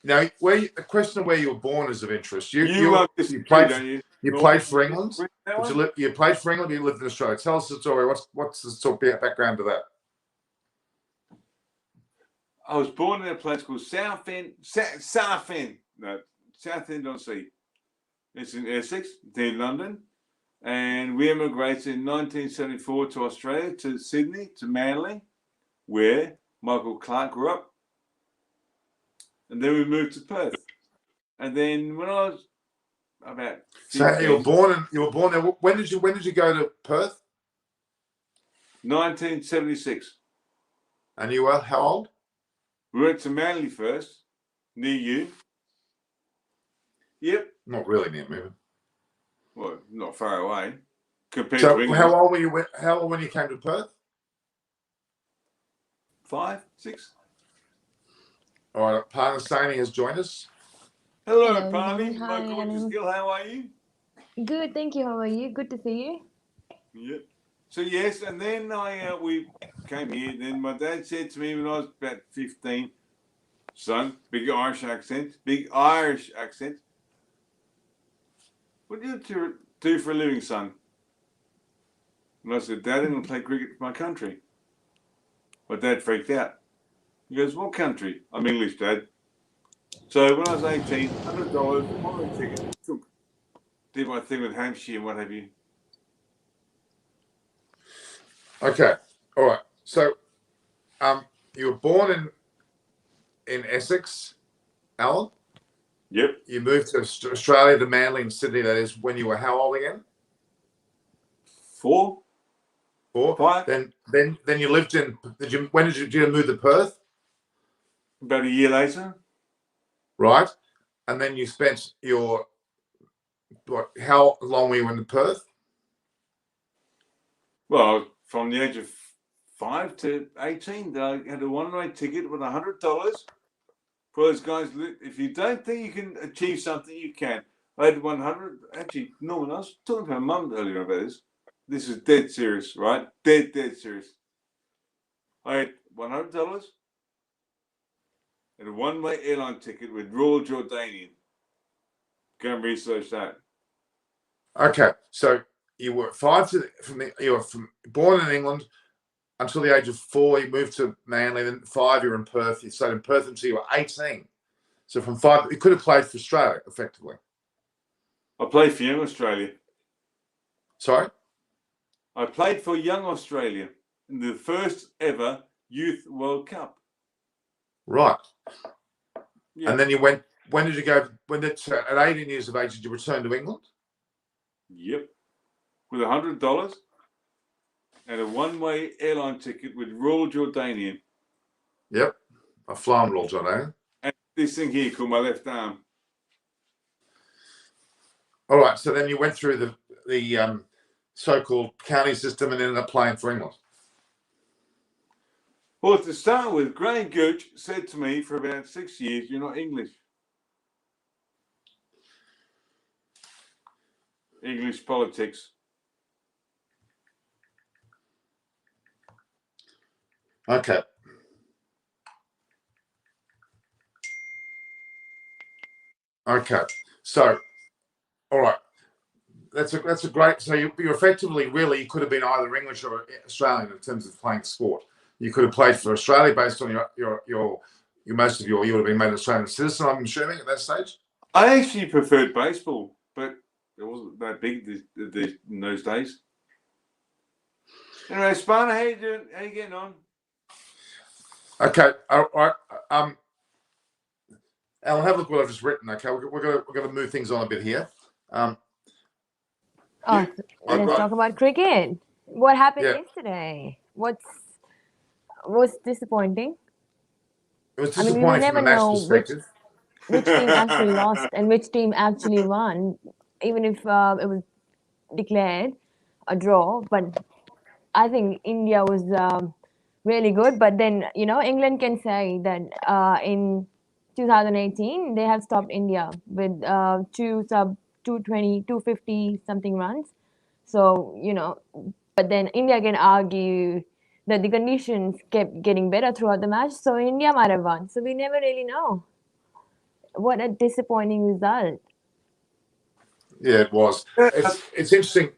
Now, the question of where you were born is of interest. You love this you too, played don't you? you played for England. That But one? you played for England. You lived in Australia. Tell us the story. What's the sort of background to that? I was born in a place called Southend on Sea. It's in Essex, near London. And we emigrated in 1974 to Australia, to Sydney, to Manly, where Michael Clark grew up. And then we moved to Perth. And then when I was about 15, So you were born there. When did you go to Perth? 1976. And you were how old? We went to Manly first, near you. Yep. Not really near me. Well, not far away compared So to England. how old were you? How old when you came to Perth? 5, 6. All right, Parnasani has joined us. Hello, Hello, Parney. Hi, My gorgeous Adam. girl, how are you? Good, thank you. How are you? Good to see you. Yep. So yes, and then we came here. Then my dad said to me when I was about 15, son, big Irish accent. What do you do for a living, son? And I said, Dad, I'm going to play cricket for my country. My dad freaked out. He goes, what country? I'm English, Dad. So when I was 18, $100, holiday ticket, did my thing with Hampshire and what have you. Okay, all right. So, you were born in Essex, Alan. Yep. You moved to Australia, to Manly and Sydney. That is when you were how old again? 4. 4. 5. Then you lived in. When did you move to Perth? About a year later. Right, and then you spent your how long were you in Perth? Well, from the age of 5 to 18, I had a one-way ticket with $100 for those guys. If you don't think you can achieve something, you can. I had 100. Actually, Norman, I was talking to my mum earlier about this. This is dead serious, right? Dead serious. I had $100 and a one-way airline ticket with Royal Jordanian. Go and research that. Okay, so you were born in England until the age of 4. You moved to Manly. Then 5, you were in Perth. You stayed in Perth until you were 18. So from 5, you could have played for Australia effectively. I played for Young Australia. Sorry? I played for Young Australia in the first ever Youth World Cup. Right. Yeah. And then you went. When did you go? At 18 years of age, did you return to England? Yep. With $100 and a one-way airline ticket with Royal Jordanian. Yep. I fly Royal Jordanian. And this thing here called my left arm. All right. So then you went through the so-called county system and ended up playing for England. Well, to start with, Graham Gooch said to me for about 6 years, you're not English. English politics. Okay. Okay. So, all right. That's a great. So you effectively you could have been either English or Australian in terms of playing sport. You could have played for Australia based on you would have been made an Australian citizen. I'm assuming at that stage. I actually preferred baseball, but it wasn't that big in those days. Anyway, Sparta, how you doing? How you getting on? Okay. All right. Alan, have a look what I've just written. Okay, we're going to move things on a bit here. Let's talk about cricket. What happened Yeah. yesterday? Was disappointing? It was I mean, disappointing we will never from a match know perspective. which team actually lost and which team actually won, even if it was declared a draw. But I think India was really good. But then, England can say that in 2018, they have stopped India with 220, 250 something runs. So, but then India can argue that the conditions kept getting better throughout the match. So India might have won. So we never really know. what a disappointing result. Yeah, it was. It's interesting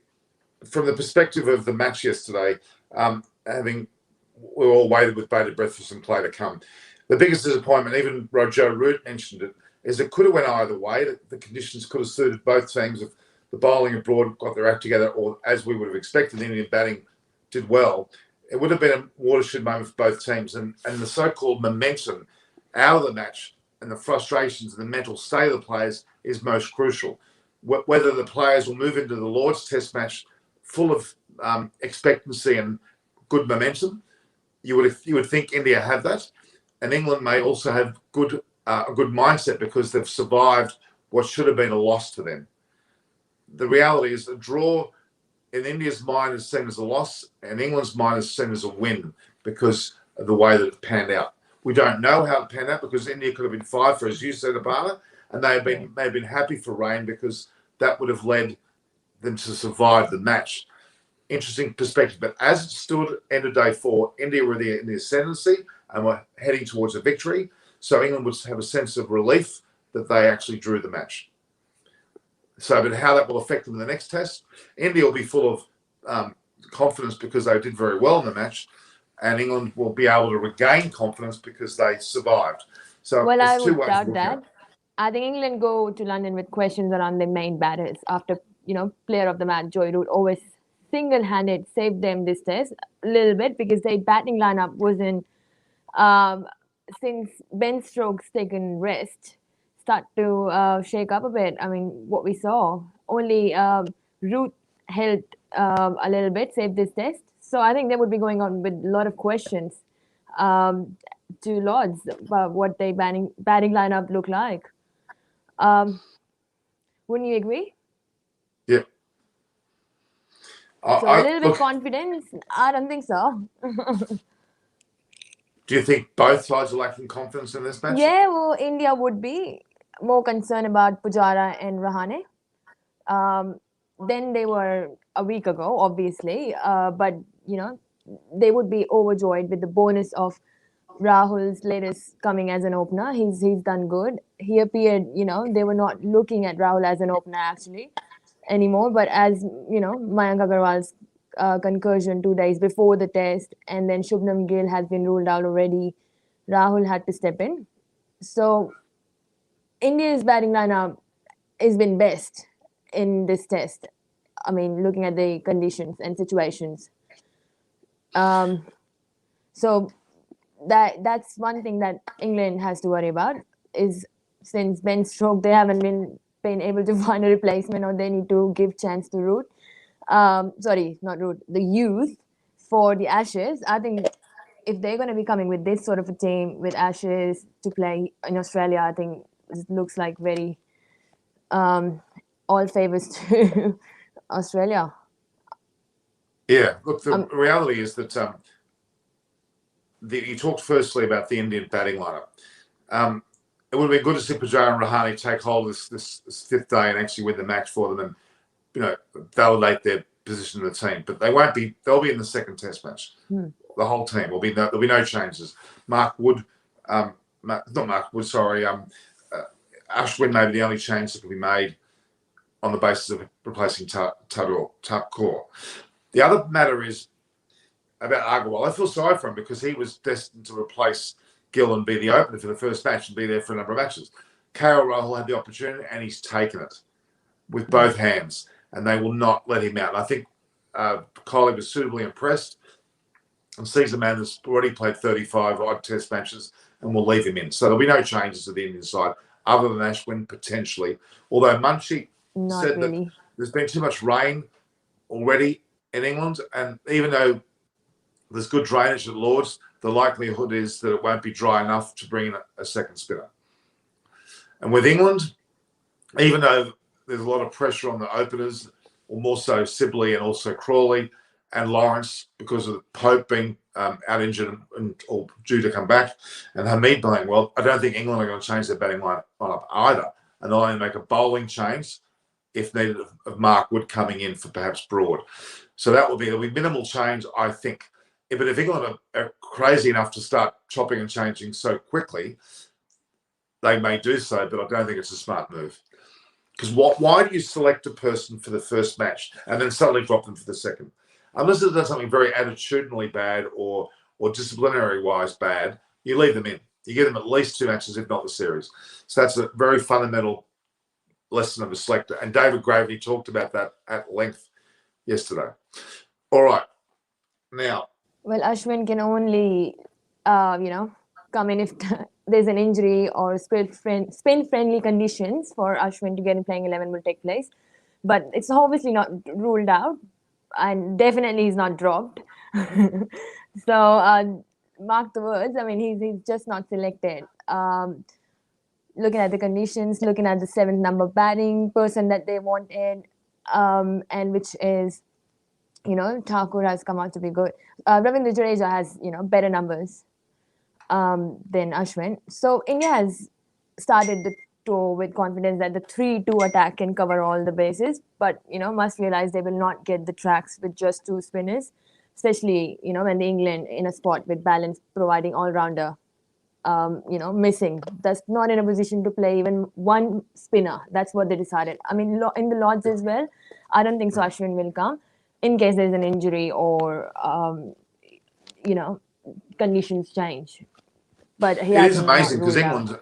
from the perspective of the match yesterday. We all waited with bated breath for some play to come. The biggest disappointment, even Roger Root mentioned it, is it could have went either way. The conditions could have suited both teams if the bowling abroad got their act together, or as we would have expected, the Indian batting did well. It would have been a watershed moment for both teams, and the so-called momentum out of the match and the frustrations and the mental state of the players is most crucial. Whether the players will move into the Lord's Test match full of expectancy and good momentum, you would think India have that, and England may also have a good mindset because they've survived what should have been a loss to them. The reality is a draw in India's mind is seen as a loss, and England's mind is seen as a win because of the way that it panned out. We don't know how it panned out because India could have been 5 for, as you said, Abana, and they have been happy for rain because that would have led them to survive the match. Interesting perspective. But as it stood end of day 4, India were in the ascendancy and were heading towards a victory. So England would have a sense of relief that they actually drew the match. So, but how that will affect them in the next test, India will be full of confidence because they did very well in the match, and England will be able to regain confidence because they survived. So, Well, I would ways doubt of that. I think England go to London with questions around their main batters after, player of the match, Joy Root, always single-handed saved them this test a little bit because their batting lineup wasn't, since Ben Stokes taken rest, start to shake up a bit. I mean, what we saw, only Root helped a little bit, saved this test. So I think they would be going on with a lot of questions to Lords about what their batting lineup look like. Wouldn't you agree? Yeah. So a little bit confidence? I don't think so. Do you think both sides are lacking confidence in this match? Yeah, well, India would be more concerned about Pujara and Rahane than they were a week ago, obviously. But, they would be overjoyed with the bonus of Rahul's latest coming as an opener. He's done good. He appeared, they were not looking at Rahul as an opener actually anymore. But as, Mayank Agarwal's concussion 2 days before the test, and then Shubman Gill has been ruled out already, Rahul had to step in. So India's batting lineup has been best in this test. I mean, looking at the conditions and situations. So that's one thing that England has to worry about is since Ben Stokes, they haven't been able to find a replacement, or they need to give chance to Root. Sorry, not Root, the youth for the Ashes. I think if they're going to be coming with this sort of a team with Ashes to play in Australia, I think it looks like very all favors to Australia. Yeah, look, the reality is that you talked firstly about the Indian batting lineup. It would have been good to see Pujara and Rahane take hold of this fifth day and actually win the match for them and, validate their position in the team. But they won't be. They'll be in the second test match. The whole team will be. There'll be no changes. Mark Wood, not Mark Wood. Sorry, Ashwin may be the only change that can be made on the basis of replacing Thakur. The other matter is about Agarwal. I feel sorry for him because he was destined to replace Gill and be the opener for the first match and be there for a number of matches. KL Rahul had the opportunity and he's taken it with both hands, and they will not let him out. And I think Kohli was suitably impressed and sees a man that's already played 35 odd test matches and will leave him in. So there'll be no changes to the Indian side other than Ashwin potentially. Although Munchie said that there's been too much rain already in England, and even though there's good drainage at Lords, the likelihood is that it won't be dry enough to bring in a second spinner. And with England, even though there's a lot of pressure on the openers, or more so Sibley and also Crawley and Lawrence because of Pope being out injured or due to come back, and Hamid playing well, I don't think England are going to change their batting lineup either, and they'll only make a bowling change if needed of Mark Wood coming in for perhaps Broad. So there'll be minimal change, I think. But if England are crazy enough to start chopping and changing so quickly, they may do so, but I don't think it's a smart move. Because why do you select a person for the first match and then suddenly drop them for the second? Unless it's done something very attitudinally bad or disciplinary-wise bad, you leave them in. You give them at least 2 matches, if not the series. So that's a very fundamental lesson of a selector. And David Gravely talked about that at length yesterday. All right. Now. Well, Ashwin can only, come in if there's an injury or spin-friendly conditions for Ashwin to get in playing 11 will take place. But it's obviously not ruled out, and definitely is not dropped. So mark the words. I mean, he's just not selected. Looking at the conditions, looking at the 7th number batting person that they wanted, and which is, Thakur has come out to be good. Ravindra Jadeja has, better numbers than Ashwin. So India has started the tour with confidence that the 3-2 attack can cover all the bases, but must realize they will not get the tracks with just 2 spinners, especially when the England in a spot with balance providing all-rounder missing. That's not in a position to play even 1 spinner. That's what they decided. I mean, in the Lords as well, I don't think so Ashwin will come in case there's an injury or conditions change. But It is amazing because England have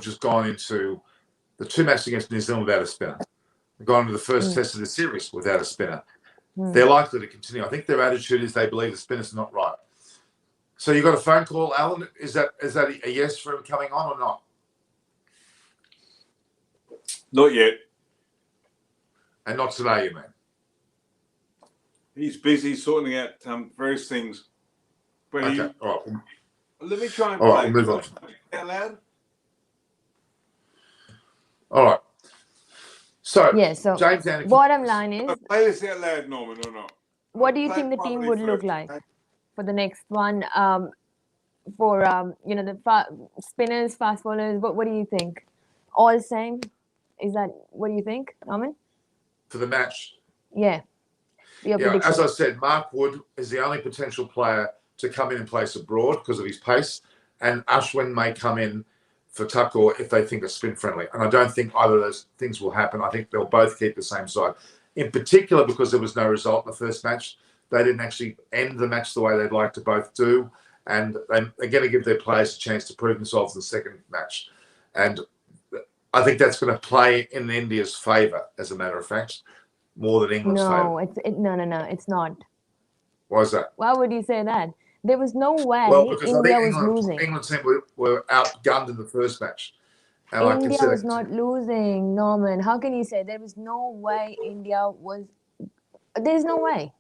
just gone into the 2 matches against New Zealand without a spinner. They've gone into the first test of the series without a spinner. They're likely to continue. I think their attitude is they believe the spinner's not right. So you got a phone call, Alan. Is that a yes for him coming on or not? Not yet. And not today, you mean? He's busy sorting out various things. But okay, all right. Let me try and all play. Right, we'll move on. Out loud? All right. So, so James Anderson, bottom line is... play this out loud, Norman, or not? What do you think the team would look like for the next one? For, the spinners, fast bowlers, what do you think? All same? Is that what do you think, Norman? For the match? Yeah. As I said, Mark Wood is the only potential player to come in and place abroad because of his pace, and Ashwin may come in for Thakur if they think it's spin friendly. And I don't think either of those things will happen. I think they'll both keep the same side. In particular, because there was no result in the first match, they didn't actually end the match the way they'd like to both do, and they're going to give their players a chance to prove themselves in the second match. And I think that's going to play in India's favour, as a matter of fact, more than England's favour. No, it's not. Why is that? Why would you say that? There was no way India was losing. England team were outgunned in the first match. And India was not losing, Norman. How can you say there was no way India was... There's no way.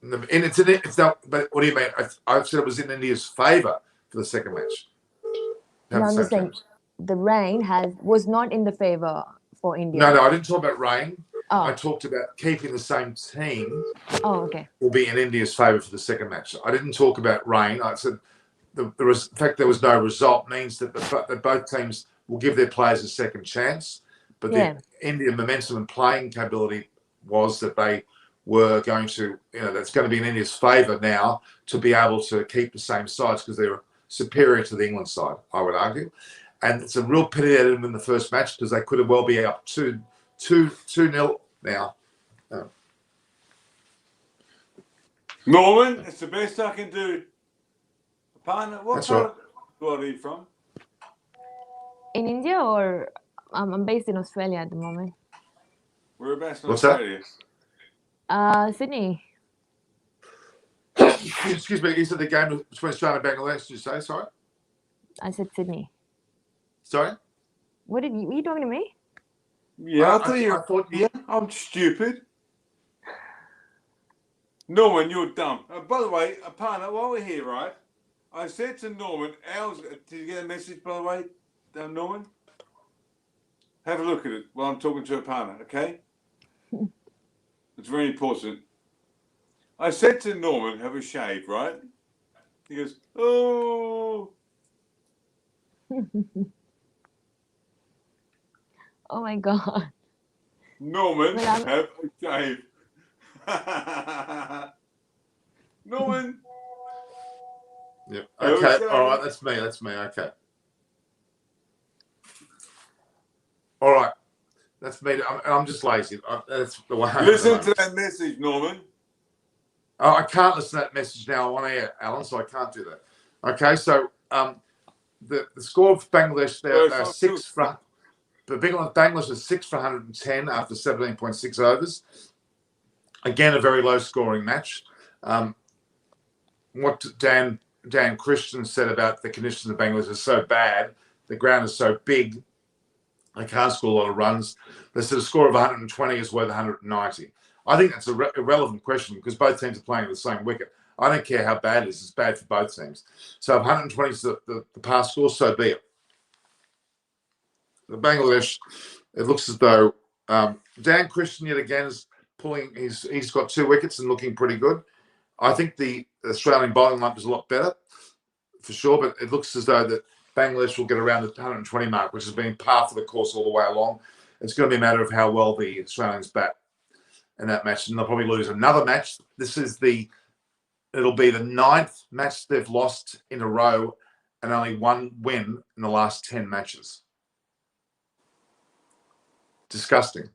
And it's not, but what do you mean? I said it was in India's favour for the second match. No, I'm just saying the rain was not in the favour for India. No, I didn't talk about rain. Oh. I talked about keeping the same team. Oh, okay. Will be in India's favour for the second match. I didn't talk about rain. I said the fact there was no result means that both teams will give their players a second chance. But the Indian momentum and playing capability was that they were going to, that's going to be in India's favour now to be able to keep the same sides because they were superior to the England side, I would argue. And it's a real pity they didn't win the first match because they could have well be up 2-0 now. Norman, it's the best I can do. Partner, what That's part right. of the world are you from? In India or I'm based in Australia at the moment. Whereabouts in What's Australia? Sydney. Excuse me, you said the game between Australia and Bangladesh, did you say? Sorry? I said Sydney. Sorry? Were you talking to me? Yeah, I thought I'm stupid. Norman, you're dumb. By the way, partner, while we're here, right? I said to Norman, did you get a message, by the way, Norman? Have a look at it while I'm talking to a partner, okay? It's very important. I said to Norman, have a shave, right? He goes, oh. Oh my God. Norman, have a shave. Norman. Yep. Okay. Okay. All right. That's me. Okay. All right. That's me. I'm just lazy. That's the way I am at the Listen to moment. that message, Norman. Oh, I can't listen to that message now on air, Alan, so I can't do that. Okay. So the score of Bangladesh, they're 6 for. But Bangladesh is 6 for 110 after 17.6 overs. Again, a very low scoring match. What Dan Christian said about the conditions of Bangladesh is so bad, the ground is so big, they can't score a lot of runs. They said a score of 120 is worth 190. I think that's a irrelevant question because both teams are playing at the same wicket. I don't care how bad it is. It's bad for both teams. So if 120 is the pass score, so be it. The Bangladesh, it looks as though Dan Christian yet again is pulling. He's got 2 wickets and looking pretty good. I think the Australian bowling lineup is a lot better, for sure. But it looks as though that Bangladesh will get around the 120 mark, which has been par for the course all the way along. It's going to be a matter of how well the Australians bat in that match, and they'll probably lose another match. It'll be the 9th match they've lost in a row, and only 1 win in the last 10 matches. Disgusting.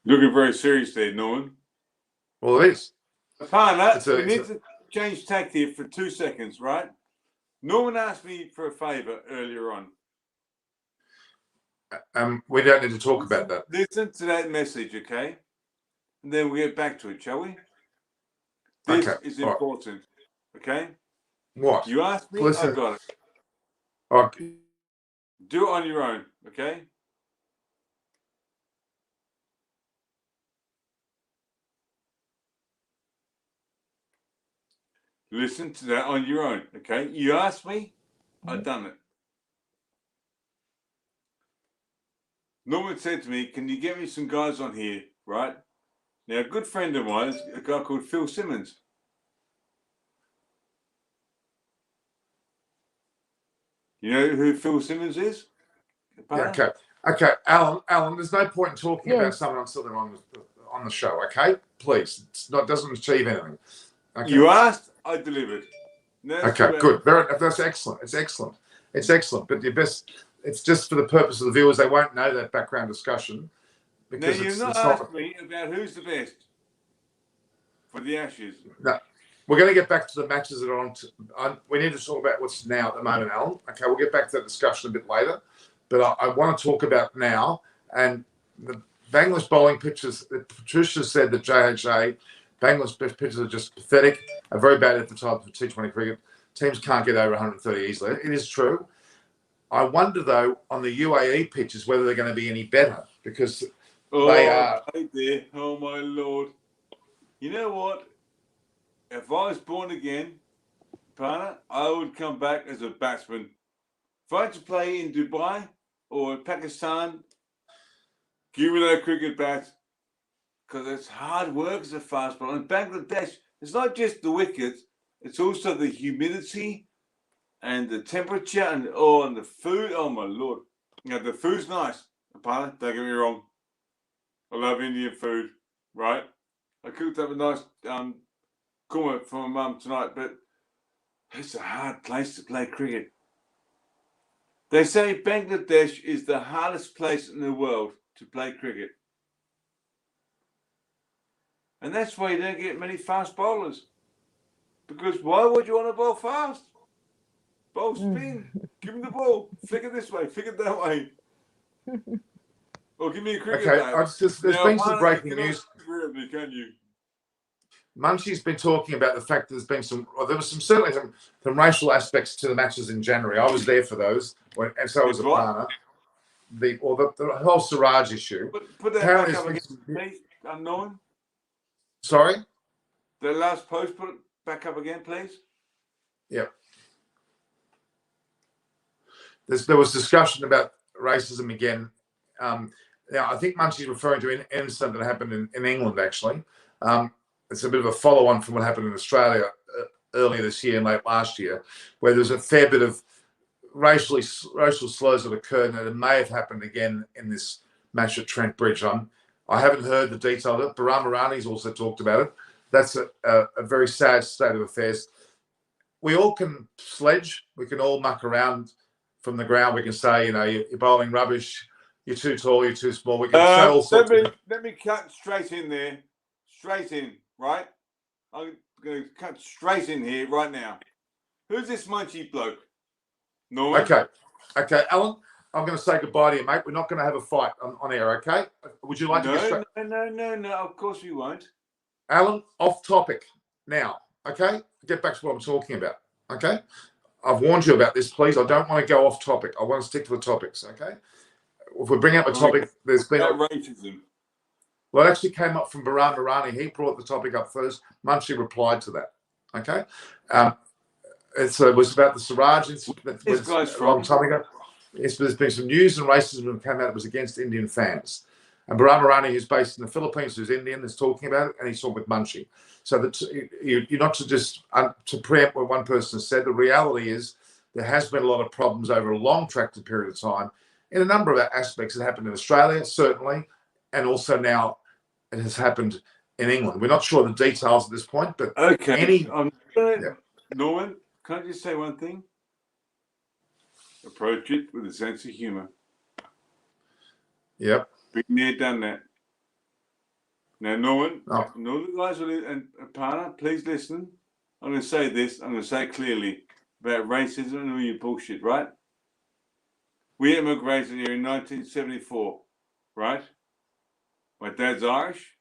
Looking very serious there, Norman. Well, it is. Partner, we need to change tack here for 2 seconds, right? Norman asked me for a favour earlier on. We don't need to talk about that. Listen to that message, okay? And then we'll get back to it, shall we? This is important, okay? What? You asked me, Listen. I got it. Okay. Do it on your own, okay? Listen to that on your own, okay? You asked me, I've done it. Norman said to me, can you get me some guys on here, right? Now, a good friend of mine is a guy called Phil Simmons. You know who Phil Simmons is? Yeah, okay. Alan, there's no point in talking about someone on the show, okay? Please. It doesn't achieve anything. Okay. You asked, I delivered. Okay, good. That's excellent. It's excellent. But it's just for the purpose of the viewers. They won't know that background discussion. Because you've not asked me about who's the best for the Ashes. No. We're going to get back to the matches that are on. We need to talk about what's now at the moment, Alan. Okay, we'll get back to that discussion a bit later. But I want to talk about now. And the Bangladesh bowling pitches, Patricia said that JHA, Bangladesh pitches are just pathetic, are very bad at the time for T20 cricket. Teams can't get over 130 easily. It is true. I wonder, though, on the UAE pitches, whether they're going to be any better because they are. Right there. Oh, my Lord. You know what? If I was born again, partner, I would come back as a batsman. If I had to play in Dubai or in Pakistan, give me that cricket bat because it's hard work as a fast bowler. In Bangladesh, it's not just the wickets, it's also the humidity and the temperature and the food. Oh, my Lord. Yeah, the food's nice. Partner, don't get me wrong. I love Indian food, right? I cooked up a nice kumar for my mum tonight, but it's a hard place to play cricket. They say Bangladesh is the hardest place in the world to play cricket. And that's why you don't get many fast bowlers. Because why would you want to bowl fast? Bowl spin. Give him the ball. Flick it this way. Flick it that way. Or give me a cricket bat. There's been some breaking news. Can you? Munchie's been talking about the fact that there was certainly some racial aspects to the matches in January. I was there for those, and so was a partner. The whole Siraj issue. Put that back up again, please. Unknown. Sorry? The last post, put it back up again, please. Yep. There was discussion about racism again. Now, I think Munchie's referring to an incident that happened in England, actually. It's a bit of a follow-on from what happened in Australia earlier this year and late last year, where there's a fair bit of racial slurs that occurred, and it may have happened again in this match at Trent Bridge. I haven't heard the detail of it. Baram Irani's also talked about it. That's a very sad state of affairs. we all can sledge. We can all muck around from the ground. We can say, you know, you're bowling rubbish. You're too tall. You're too small. We can say all sorts. Let me cut straight in there. Straight in, right? I'm going to cut straight in here right now. Who's this munchy bloke? Norman? Okay, Alan, I'm going to say goodbye to you, mate. We're not going to have a fight on air, okay? Would you like to get straight? No, of course we won't. Alan, off topic now, okay? Get back to what I'm talking about, okay? I've warned you about this, please. I don't want to go off topic. I want to stick to the topics, okay? If we bring up a topic, there's been racism. Well, it actually came up from Baran Marani. He brought the topic up first. Munchie replied to that, okay? It was about the Siraj incident. This guy's a long time ago. Yes, there's been some news and racism that came out that was against Indian fans. And Baran Marani, who's based in the Philippines, who's Indian, is talking about it, and he's talking with Munchie. So that you're not to just to preempt what one person has said. The reality is there has been a lot of problems over a long protracted period of time in a number of aspects. It happened in Australia, certainly, and also now it has happened in England. We're not sure the details at this point, but okay. Norman, can I just say one thing? Approach it with a sense of humour. Yep. Been there, done that. Now, Norman, no, the guys and Aparna, please listen. I'm going to say this. I'm going to say it clearly about racism and all your bullshit, right? We immigrated here in 1974, right? My dad's Irish.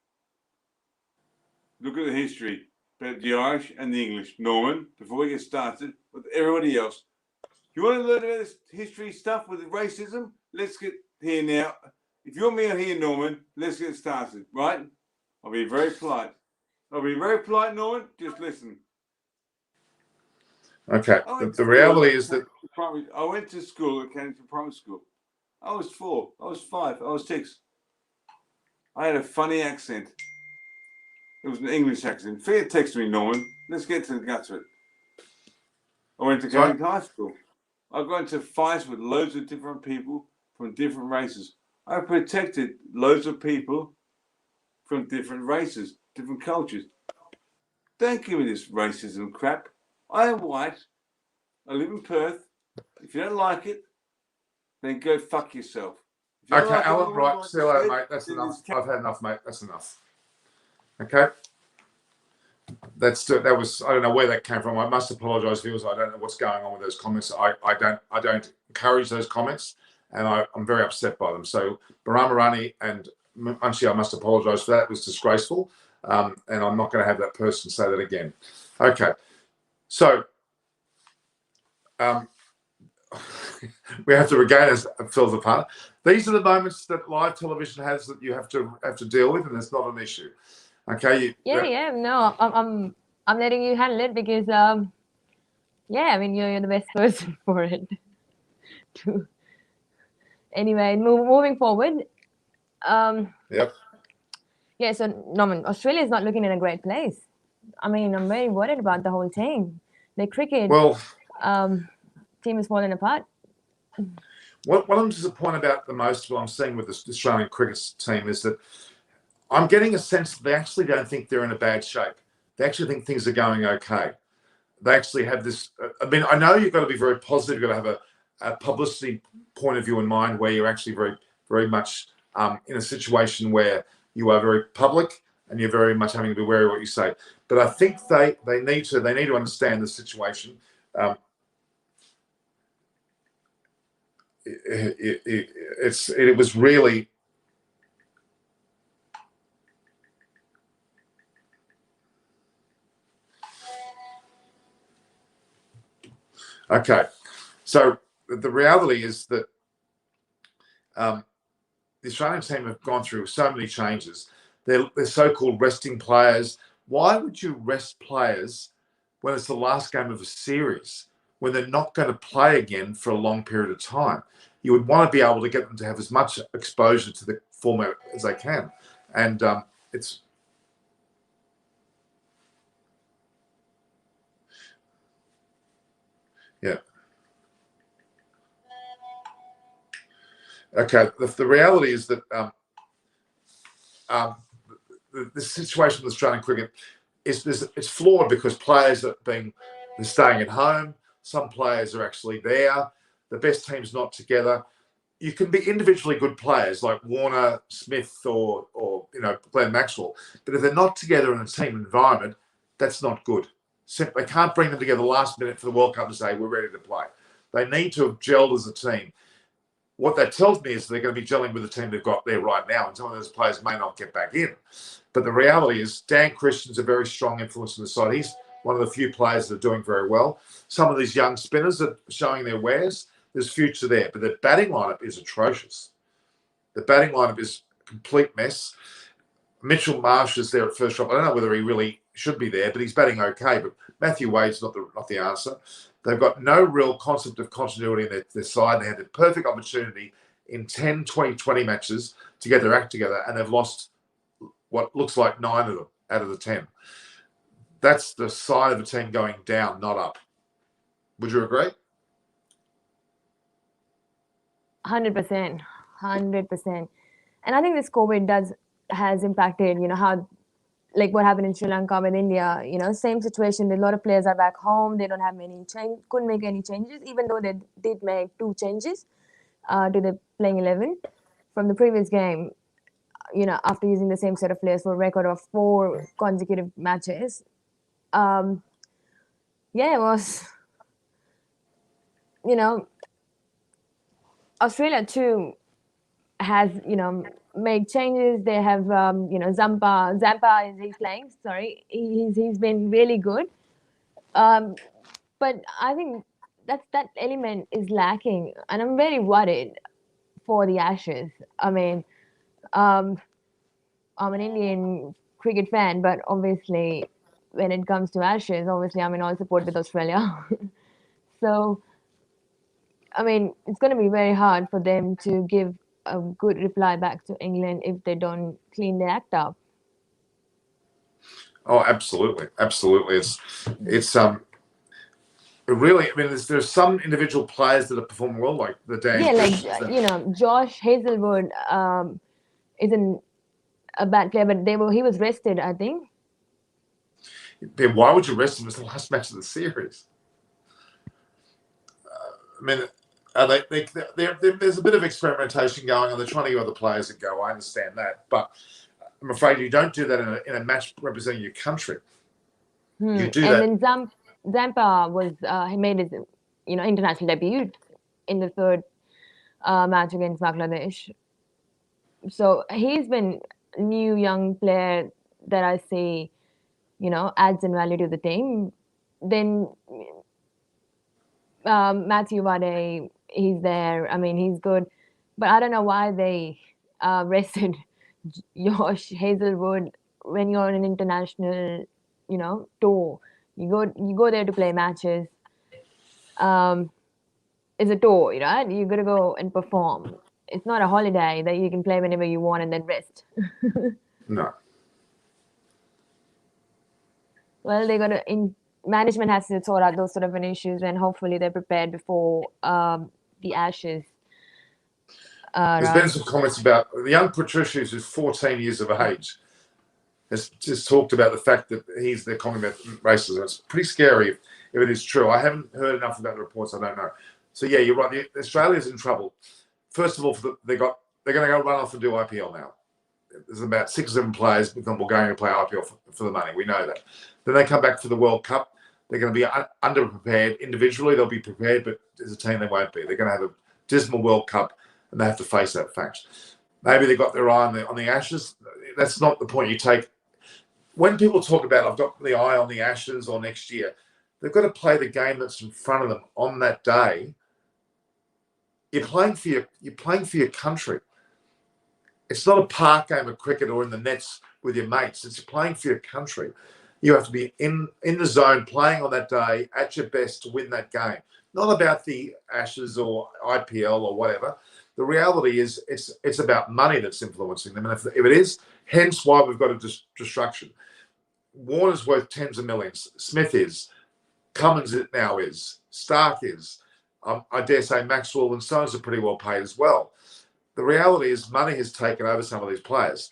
Look at the history about the Irish and the English. Norman, before we get started with everybody else, you want to learn about this history stuff with racism? Let's get here now. If you're me here, Norman, let's get started, right? I'll be very polite. Norman. Just listen. Okay. The reality is that I went to school at Kennington Primary School. I was 4. I was 5. I was 6. I had a funny accent. It was an English accent. Fair text me, Norman. Let's get to the guts of it. I went to Kennington High School. I got into fights with loads of different people from different races. I protected loads of people from different races, different cultures. Don't give me this racism crap. I am white. I live in Perth. If you don't like it, then go fuck yourself. Okay, Alan, right. See you later, mate. That's enough. I've had enough, mate. That's enough. Okay. That was, I don't know where that came from. I must apologise, viewers. I don't know what's going on with those comments. I don't encourage those comments, and I'm very upset by them. So Baran Marani and Munchie, I must apologise for that. It was disgraceful, and I'm not going to have that person say that again. Okay. So we have to regain ourselves apart. These are the moments that live television has that you have to deal with, and it's not an issue. Okay. No, I'm letting you handle it because I mean you're the best person for it. Anyway, moving forward. Yep. Yeah, so Norman, Australia is not looking in a great place. I mean, I'm very worried about the whole team. The cricket team is falling apart. What I'm disappointed about the most, what I'm seeing with the Australian cricket team, is that I'm getting a sense that they actually don't think they're in a bad shape. They actually think things are going okay. They actually have this. I mean, I know you've got to be very positive. You've got to have a publicity point of view in mind where you're actually very, very much in a situation where you are very public and you're very much having to be wary of what you say. But I think they need to understand the situation. It was really. Okay, so the reality is that the Australian team have gone through so many changes. They're so-called resting players. Why would you rest players when it's the last game of a series, when they're not going to play again for a long period of time? You would want to be able to get them to have as much exposure to the format as they can. And it's... Yeah. Okay. The reality is that the situation with Australian cricket is it's flawed because players are being They're staying at home. Some players are actually there. The best team's not together. You can be individually good players like Warner, Smith, or Glenn Maxwell, but if they're not together in a team environment, that's not good. They can't bring them together last minute for the World Cup and say we're ready to play. They need to have gelled as a team. What that tells me is they're going to be gelling with the team they've got there right now, and some of those players may not get back in. But the reality is Dan Christian's a very strong influence on the side. He's one of the few players that are doing very well. Some of these young spinners are showing their wares. There's future there, but the batting lineup is atrocious. The batting lineup is a complete mess. Mitchell Marsh is there at first drop. I don't know whether he really should be there, but he's batting okay. But Matthew Wade's not the answer. They've got no real concept of continuity in their side. They had the perfect opportunity in 10, 20, 20 matches to get their act together, and they've lost what looks like 9 of them out of the 10. That's the sign of a team going down, not up. Would you agree? 100%. 100%. And I think this COVID has impacted, how, like what happened in Sri Lanka with India, same situation. A lot of players are back home. They don't have couldn't make any changes, even though they did make 2 changes to the playing 11 from the previous game, after using the same set of players for a record of 4 consecutive matches. It was, Australia too has, made changes. They have, Zampa he's playing. Sorry, he's been really good. But I think that element is lacking, and I'm very worried for the Ashes. I mean, I'm an Indian cricket fan, but obviously, when it comes to Ashes, obviously I'm in all support with Australia. So, I mean, it's going to be very hard for them to give a good reply back to England if they don't clean their act up. Oh, absolutely, absolutely. It's really. I mean, there's some individual players that are performing well, like the Dan. Yeah, like Josh Hazelwood isn't a bad player, but he was rested, I think. Then why would you rest him? It's the last match of the series. I mean, there's a bit of experimentation going on. They're trying to get other players that go. I understand that, but I'm afraid you don't do that in a match representing your country. You do that. And then Zampa was he made his international debut in the 3rd match against Bangladesh. So he's been a new young player that I see, adds in value to the team. Then Matthew Wade, he's there. I mean, he's good, but I don't know why they rested Josh Hazelwood when you're on an international, tour. You go there to play matches. It's a tour, right? You got to go and perform. It's not a holiday that you can play whenever you want and then rest. No. Well, management has to sort out those sort of issues, and hopefully they're prepared before the Ashes. There's been some comments about the young Patricia, who's 14 years of age, has just talked about the fact that they're commenting about racism. It's pretty scary if it is true. I haven't heard enough about the reports. I don't know. So yeah, you're right. Australia's in trouble. First of all, they're going to go run off and do IPL now. There's about 6 or 7 players going to play IPL for the money. We know that. Then they come back for the World Cup. They're going to be underprepared. Individually, they'll be prepared, but as a team, they won't be. They're going to have a dismal World Cup, and they have to face that fact. Maybe they've got their eye on the Ashes. That's not the point you take. When people talk about, I've got the eye on the Ashes or next year, they've got to play the game that's in front of them on that day. You're playing for your country. It's not a park game of cricket or in the nets with your mates. It's playing for your country. You have to be in the zone, playing on that day at your best to win that game. Not about the Ashes or IPL or whatever. The reality is it's about money that's influencing them. And if it is, hence why we've got a destruction. Warner's worth tens of millions. Smith is. Cummins now is. Stark is. I dare say Maxwell and Stones are pretty well paid as well. The reality is money has taken over some of these players.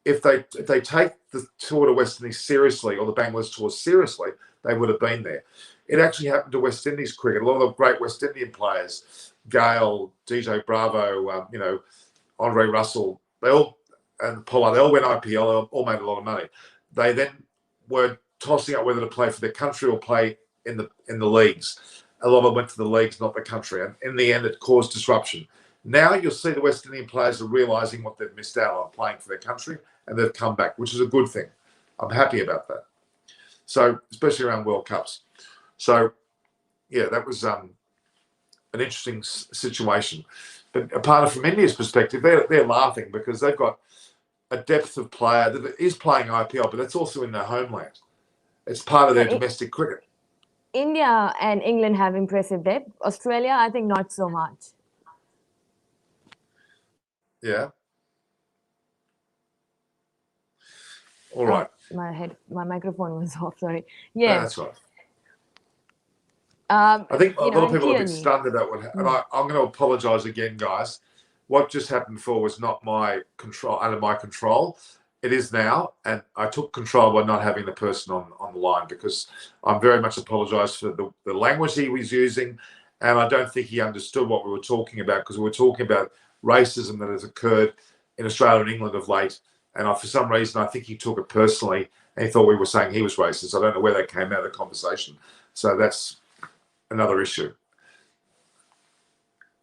If they take the tour to Western Indies seriously or the Bangladesh tour seriously, they would have been there. It actually happened to West Indies cricket. A lot of the great West Indian players, Gale, DJ Bravo, Andre Russell, and Pollard, they all went IPL, all made a lot of money. They then were tossing up whether to play for their country or play in the leagues. A lot of them went to the leagues, not the country. And in the end, it caused disruption. Now you'll see the West Indian players are realising what they've missed out on playing for their country, and they've come back, which is a good thing. I'm happy about that. So, especially around World Cups. So, yeah, that was an interesting situation. But apart from India's perspective, they're laughing because they've got a depth of player that is playing IPL, but that's also in their homeland. It's part of their domestic cricket. India and England have impressive depth. Australia, I think not so much. Yeah. All right. My microphone was off. Sorry. Yeah. No, that's right. I think a lot of people are a bit stunned about what happened. And I'm going to apologise again, guys. What just happened before was not my control, under my control. It is now, and I took control by not having the person on the line, because I'm very much apologise for the language he was using, and I don't think he understood what we were talking about, because we were talking about racism that has occurred in Australia and England of late, and for some reason I think he took it personally and he thought we were saying he was racist. I don't know where that came out of the conversation, so that's another issue.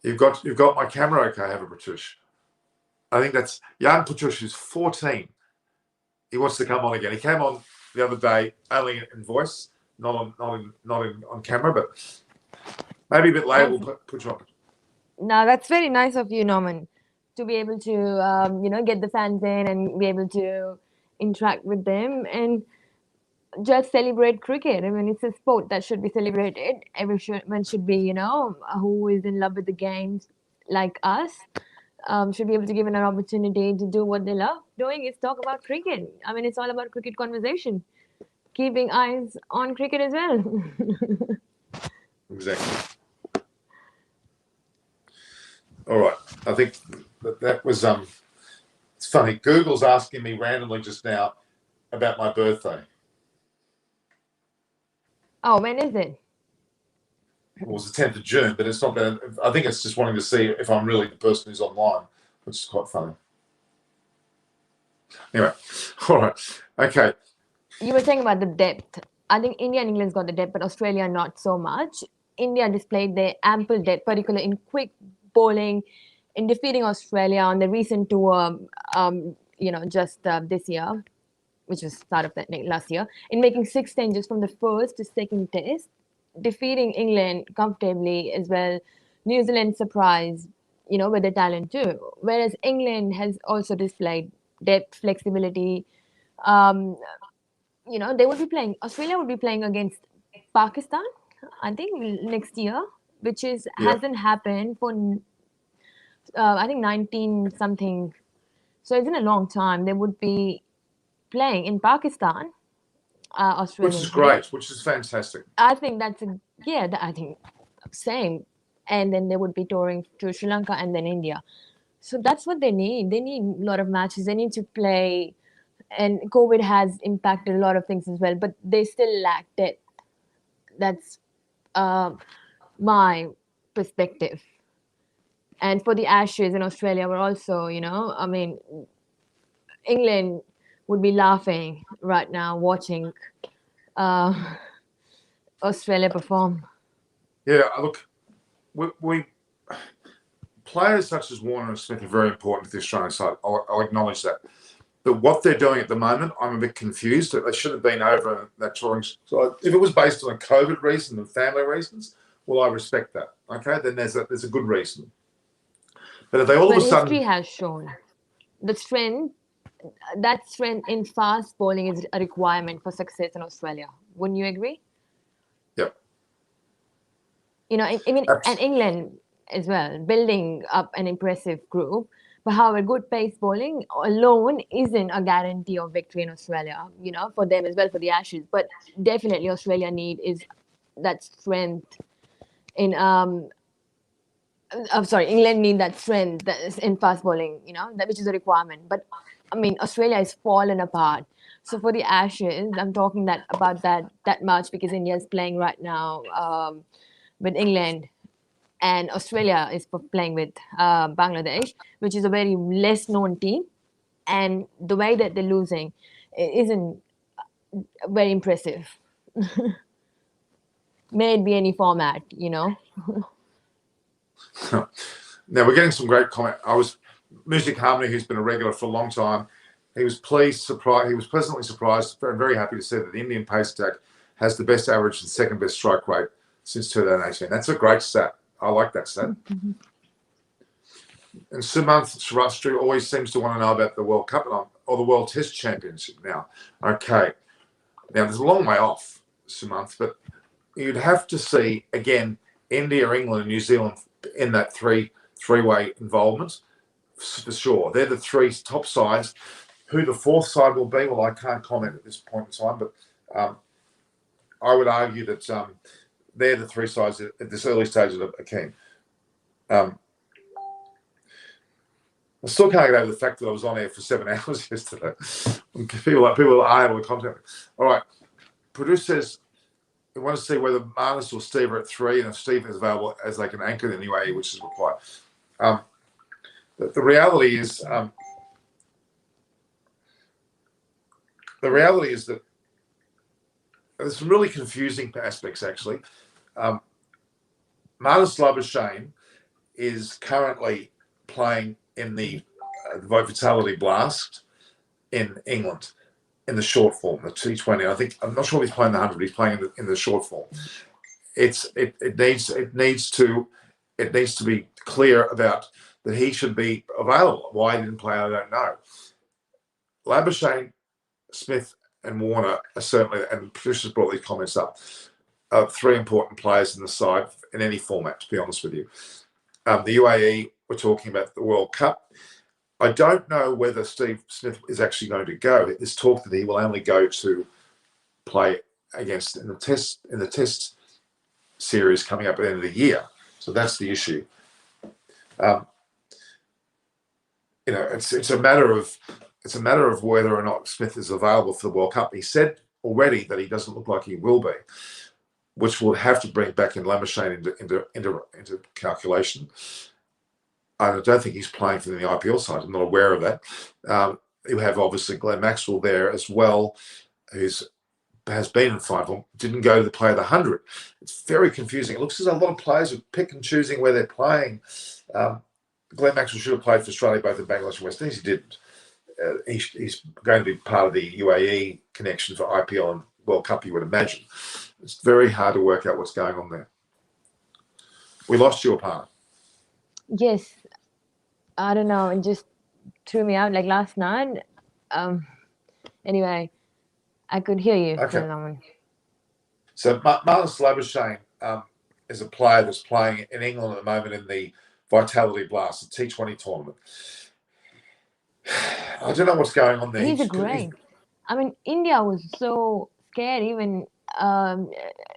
You've got my camera okay, haven't Pratush? I think that's young Pratush, who's 14. He wants to come on again. He came on the other day only in voice, not on camera, but maybe a bit later we'll put you on. No, that's very nice of you, Norman, to be able to get the fans in and be able to interact with them and just celebrate cricket. I mean, it's a sport that should be celebrated. Everyone should be, who is in love with the games like us, should be able to give an opportunity to do what they love doing, is talk about cricket. I mean, it's all about cricket conversation. Keeping eyes on cricket as well. Exactly. All right. I think that was it's funny. Google's asking me randomly just now about my birthday. Oh, when is it? It was the 10th of June, but it's not that. I think it's just wanting to see if I'm really the person who's online, which is quite funny. Anyway, all right. Okay. You were saying about the depth. I think India and England's got the depth, but Australia not so much. India displayed their ample depth, particularly in quick bowling, in defeating Australia on the recent tour, just this year, which was start of that last year, in making 6 changes from the first to second test, defeating England comfortably as well. New Zealand surprised, with their talent too. Whereas England has also displayed depth, flexibility. They would be playing, Australia would be playing against Pakistan, I think, next year, which hasn't happened for, I think, 19 something. So it's been a long time. They would be playing in Pakistan, Australia. Which is great, which is fantastic. I think I think same. And then they would be touring to Sri Lanka and then India. So that's what they need. They need a lot of matches. They need to play. And COVID has impacted a lot of things as well, but they still lack depth. That's my perspective. And for the Ashes in Australia, we're also, I mean, England would be laughing right now watching Australia perform. Yeah, look, we players such as Warner and Smith are very important to the Australian side. I'll acknowledge that. But what they're doing at the moment, I'm a bit confused. They should have been over that touring. So if it was based on a COVID reason and family reasons, well, I respect that. Okay, then there's a good reason. But if they all of a sudden, history has shown that strength in fast bowling is a requirement for success in Australia. Wouldn't you agree? Yep. And England as well, building up an impressive group. But however, good pace bowling alone isn't a guarantee of victory in Australia, for them as well, for the Ashes. But definitely Australia need is that strength in England need that strength that is in fast bowling, that which is a requirement. But I mean, Australia is fallen apart. So for the Ashes, I'm talking about that much because India is playing right now with England, and Australia is playing with Bangladesh, which is a very less known team, and the way that they're losing isn't very impressive. May it be any format, Now we're getting some great comment. Music Harmony, who's been a regular for a long time. He was pleasantly surprised, and very happy to say that the Indian pace attack has the best average and second best strike rate since 2018. That's a great stat. I like that stat. Mm-hmm. And Sumanth Sarastri always seems to want to know about the World Cup or the World Test Championship now. Okay. Now, there's a long way off, Sumanth, but you'd have to see, again, India, England, and New Zealand in that three-way involvement for sure. They're the three top sides. Who the fourth side will be, well, I can't comment at this point in time, but I would argue that they're the three sides at this early stage of the game. I still can't get over the fact that I was on air for 7 hours yesterday. People are able to contact me. All right. Producer says we want to see whether Marnus or Steve are at 3 and if Steve is available as like an anchor in the UAE, which is required. The reality is that there's some really confusing aspects, actually. Marnus Labuschagne is currently playing in the Vitality Blast in England in the short form, the T20. I'm not sure if he's playing the 100. He's playing in the short form. It needs to be clear about that he should be available. Why he didn't play, I don't know. Labuschagne, Smith, and Warner are certainly, and Patricia's brought these comments up, are three important players in the side in any format, to be honest with you. The UAE, we're talking about the World Cup. I don't know whether Steve Smith is actually going to go. There's talk that he will only go to play against in the test series coming up at the end of the year. So that's the issue. It's a matter of whether or not Smith is available for the World Cup. He said already that he doesn't look like he will be, which will have to bring back in Labuschagne into calculation. I don't think he's playing for the IPL side. I'm not aware of that. You have obviously Glenn Maxwell there as well, has been in 5, didn't go to the play of the 100. It's very confusing. It looks as though a lot of players are pick and choosing where they're playing. Glenn Maxwell should have played for Australia both in Bangladesh and West Indies. He didn't. He's going to be part of the UAE connection for IPL and World Cup, you would imagine. It's very hard to work out what's going on there. We lost your part. Yes. I don't know. It just threw me out like last night. Anyway, I could hear you. Okay. So Marnus Labuschagne is a player that's playing in England at the moment in the Vitality Blast, the T20 tournament. I don't know what's going on there. He's great. I mean, India was so scared, even,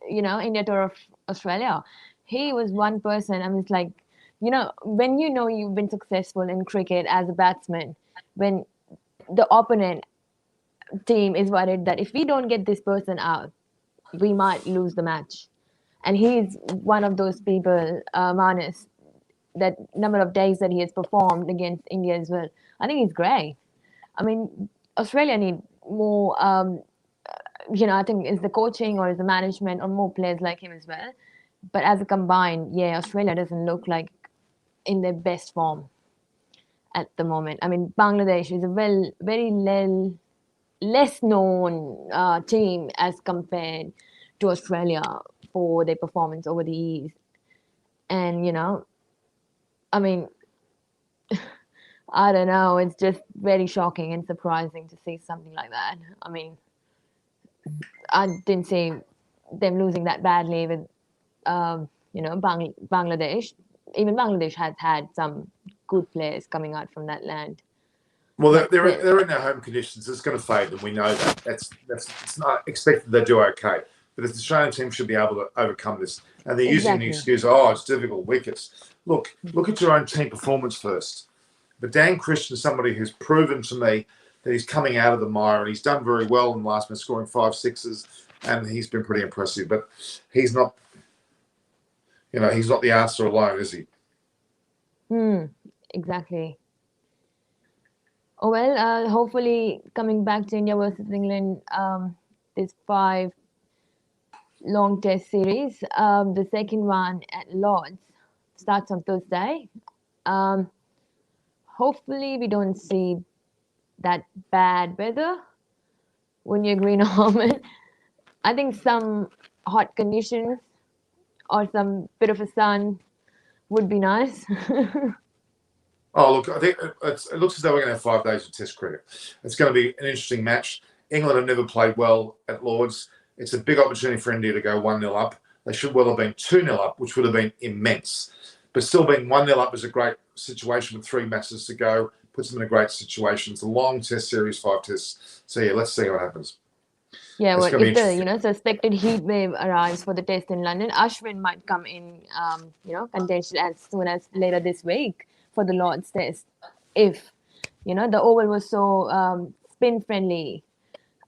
India tour of Australia. He was one person. I mean, it's like, when you've been successful in cricket as a batsman, when the opponent team is worried that if we don't get this person out, we might lose the match. And he's one of those people, Marnus, that number of days that he has performed against India as well. I think he's great. I mean, Australia need more, I think it's the coaching or it's the management or more players like him as well. But as a combined, Australia doesn't look like in their best form at the moment. I mean, Bangladesh is a very less known team as compared to Australia for their performance over the years. And, I mean, I don't know. It's just very shocking and surprising to see something like that. I mean, I didn't see them losing that badly with, Bangladesh. Even Bangladesh has had some good players coming out from that land. Well, they're in their home conditions. It's going to fade them. We know that. It's not expected they do okay. But the Australian team should be able to overcome this. And they're using the excuse, it's difficult wickets. Look at your own team performance first. But Dan Christian is somebody who's proven to me that he's coming out of the mire, and he's done very well in the last match, scoring 5 sixes, and he's been pretty impressive. But he's not, he's not the answer alone, is he? Exactly. Oh well, hopefully coming back to India versus England, this 5 long test series. The second one at Lord's starts on Thursday. Hopefully we don't see that bad weather. Wouldn't you agree, Norman? I think some hot conditions or some bit of a sun would be nice. Oh, look, I think it looks as though we're going to have 5 days of Test cricket. It's going to be an interesting match. England have never played well at Lord's. It's a big opportunity for India to go 1-0 up. They should well have been 2-0 up, which would have been immense. But still being 1-0 up is a great situation with 3 matches to go. Puts them in a great situation. It's a long Test series, 5 tests. So, yeah, let's see what happens. Yeah, It's well, gonna be if the interesting. suspected heat wave arrives for the test in London, Ashwin might come in, contention as soon as later this week for the Lord's Test. If the Oval was so spin friendly,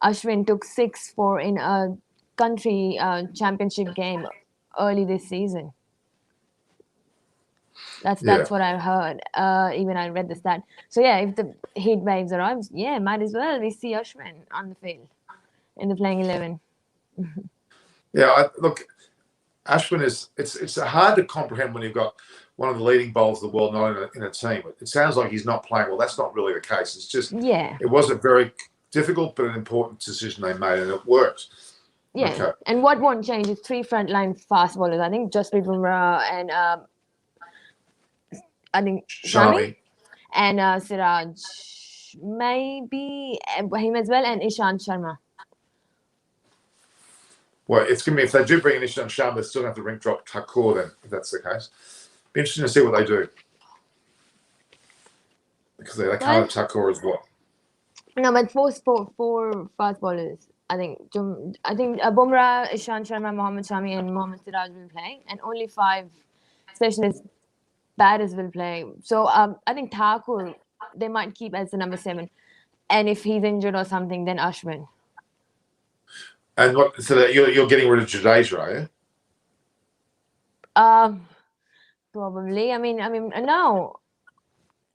Ashwin took 6 for in a country championship game early this season. That's what I heard. Even I read the stat. So yeah, if the heat waves arrives, yeah, might as well we see Ashwin on the field in the playing 11. Yeah, look, Ashwin it's hard to comprehend when you've got one of the leading bowlers of the world not in a team. It sounds like he's not playing well. That's not really the case. It's just it was a very difficult but an important decision they made, and it worked. Yeah, Okay. And what won't change is 3 frontline fast bowlers. I think Jasprit Bumrah and I think Shami and Siraj, maybe him as well, and Ishant Sharma. Well, it's going to be, if they do bring in Ishant Sharma, they're still going to have to ring drop Thakur then, if that's the case. Be interesting to see what they do. Because they can't have Thakur as well. No, but four fast bowlers. I think Bumrah, Ishant Sharma, Mohammad Shami, and Mohammad Siraj will play, and only 5 specialist batters will play. So I think Thakur they might keep as the number 7, and if he's injured or something, then Ashwin. And so that you're getting rid of Jadeja, are you? Probably. I mean, no,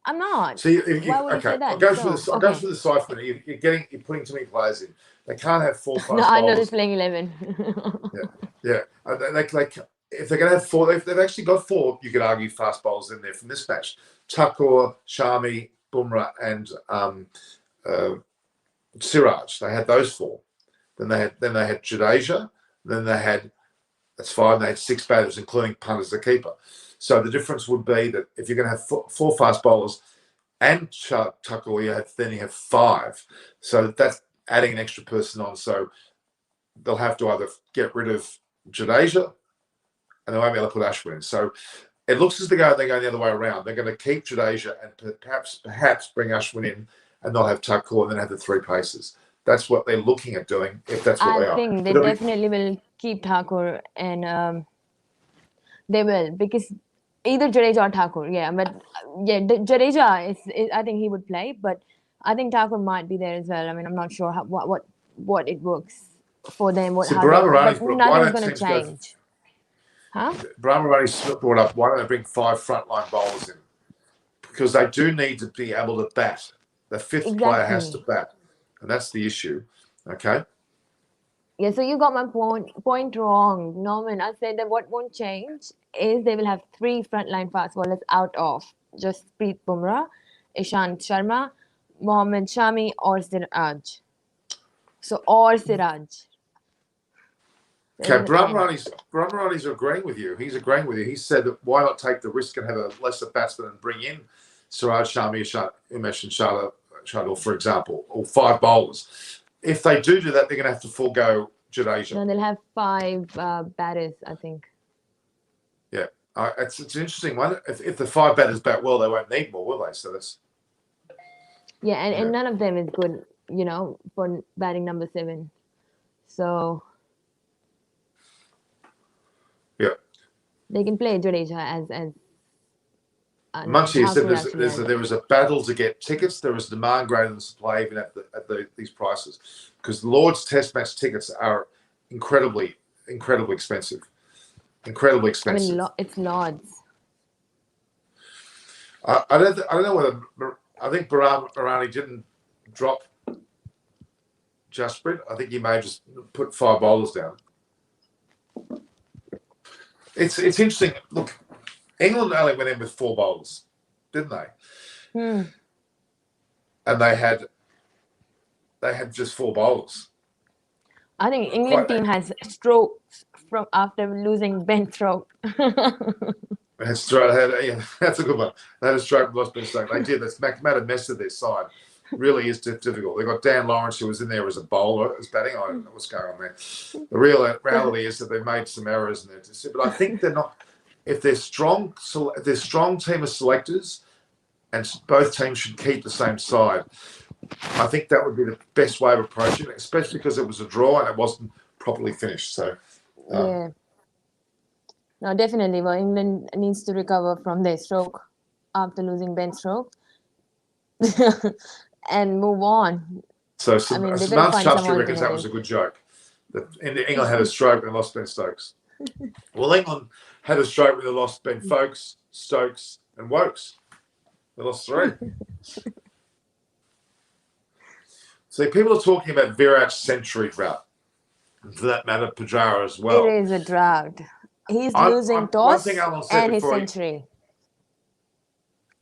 I'm not. So why would you say that? I'll go through the side for a minute. You're putting too many players in. They can't have 4 fast bowlers. No, I know he's playing 11. yeah. If they're going to have 4, they've actually got 4. You could argue fast bowlers in there from this match: Thakur, Shami, Bumrah, and Siraj. They had those 4. Then they had Jadeja. Then they had, that's 5. They had 6 batters, including Punt as the keeper. So the difference would be that if you're going to have 4 fast bowlers and Thakur, then you have 5. So that's adding an extra person on. So they'll have to either get rid of Jadeja, and they won't be able to put Ashwin in. So it looks as though they're going the other way around. They're going to keep Jadeja and perhaps bring Ashwin in, and they'll have Thakur and then have the 3 paces. That's what they're looking at doing, if that's what they are. I think they definitely will keep Thakur, and they will, because either Jadeja or Thakur, but Jadeja is I think he would play, but I think Thakur might be there as well. I mean, I'm not sure what it works for them. But nothing's going to change. Brahmarani's brought up, why don't they bring 5 frontline bowlers in? Because they do need to be able to bat. The 5th player has to bat, and that's the issue. Okay. Yeah, so you got my point wrong, Norman. I said that what won't change is they will have 3 frontline fast bowlers out of Jasprit Bumrah, Ishant Sharma, Mohammad Shami, or Siraj. So, or Siraj. Okay, Brahmarani's agreeing with you. He's agreeing with you. He said that why not take the risk and have a lesser batsman and bring in Siraj, Shami, Umesh, and Shardul, for example, or 5 bowlers. If they do that, they're going to have to forego Jadeja. No, they'll have 5 batters, I think. Yeah, it's an interesting one. If the 5 batters bat well, they won't need more, will they? So that's. Yeah, and none of them is good, for batting number 7. So. Yeah. They can play Jadeja as And Munchie how said could actually help? there was a battle to get tickets. There was demand greater than supply, even at these prices, because Lord's Test match tickets are incredibly expensive. Incredibly I expensive. mean, it's Lords. I don't know whether I think Barani didn't drop Jasprit. I think he may have just put 5 bowlers down. It's interesting. Look, England only went in with 4 bowlers, didn't they? And they had just 4 bowlers. I think England team has strokes from after losing Ben Stokes. That's a good one. They had a stroke, lost Ben Stokes. They did. That's made a mess of their side. Really is difficult. They got Dan Lawrence, who was in there as a bowler, as batting. I don't know what's going on there. The reality is that they made some errors in there. But I think they're not. If they're strong team of selectors, and both teams should keep the same side, I think that would be the best way of approaching it, especially because it was a draw and it wasn't properly finished. So, yeah. No, definitely. Well, England needs to recover from their stroke after losing Ben Stokes and move on. So I mean, they better Samantha find Chapter some reckons that was alternatives. a good joke. That England had a stroke and lost Ben Stokes. Well, England had a stroke when they lost Ben Folkes, Stokes, and Wokes. They lost 3. See, people are talking about Virat's century drought. For that matter, Pujara as well. It is a drought. He's losing toss and his century.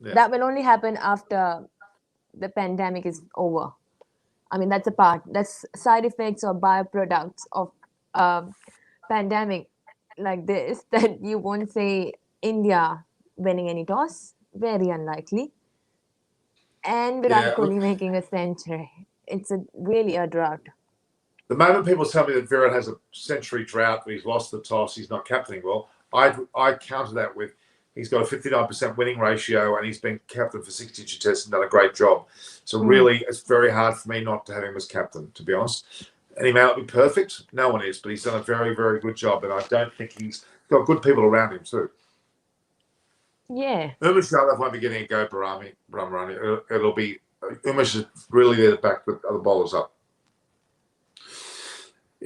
Yeah. That will only happen after the pandemic is over. I mean, that's a part. That's side effects or byproducts of pandemic like this, that you won't say India winning any toss. Very unlikely. And Virat Kohli making a century. It's really a drought. The moment people tell me that Virat has a century drought, that he's lost the toss, he's not captaining well, I counter that with he's got a 59% winning ratio and he's been captain for 62 tests and done a great job. So really, it's very hard for me not to have him as captain, to be honest. And he may not be perfect. No one is, but he's done a very, very good job. And I don't think he's got good people around him too. Yeah. Umesh Yadav won't be getting a go, Brahmani. It'll be Umesh is really there to back the other bowlers up.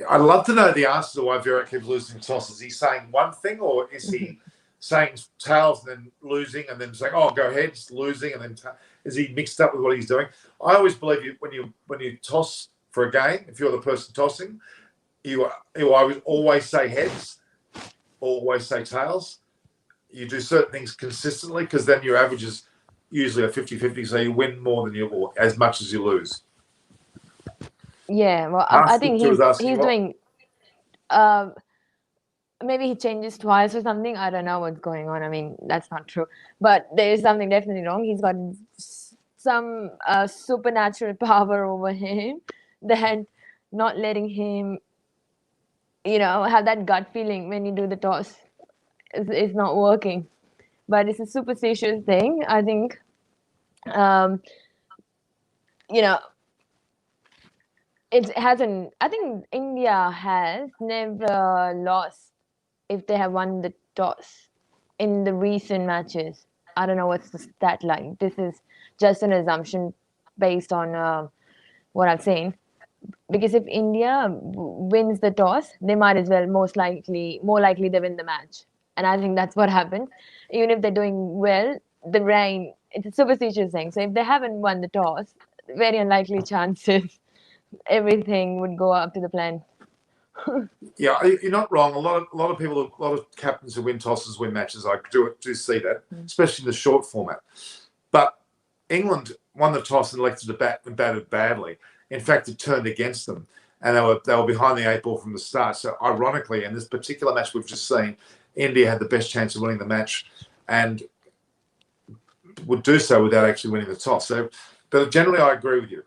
I'd love to know the answer to why Virat keeps losing tosses. Is he saying one thing, or is he saying tails and then losing, and then saying, "Oh, go heads," losing, and then is he mixed up with what he's doing? I always believe when you toss for a game, if you're the person tossing, you always say heads, always say tails. You do certain things consistently because then your average is usually a 50-50, so you win more than or as much as you lose. Yeah, well, I think he's doing. Maybe he changes twice or something. I don't know what's going on. I mean, that's not true. But there is something definitely wrong. He's got some supernatural power over him that not letting him, have that gut feeling when you do the toss is not working. But it's a superstitious thing. I think, it hasn't. I think India has never lost if they have won the toss in the recent matches. I don't know what's the stat like. This is just an assumption based on what I've seen. Because if India wins the toss, they might as well more likely they win the match. And I think that's what happens. Even if they're doing well, the rain, it's a superstitious thing. So if they haven't won the toss, very unlikely chances everything would go up to the plan. Yeah, you're not wrong. A lot of people, a lot of captains who win tosses win matches. I do see that, especially in the short format. But England won the toss and elected to bat and batted badly. In fact, it turned against them, and they were behind the 8 ball from the start. So ironically, in this particular match we've just seen, India had the best chance of winning the match, and would do so without actually winning the toss. So, but generally, I agree with you.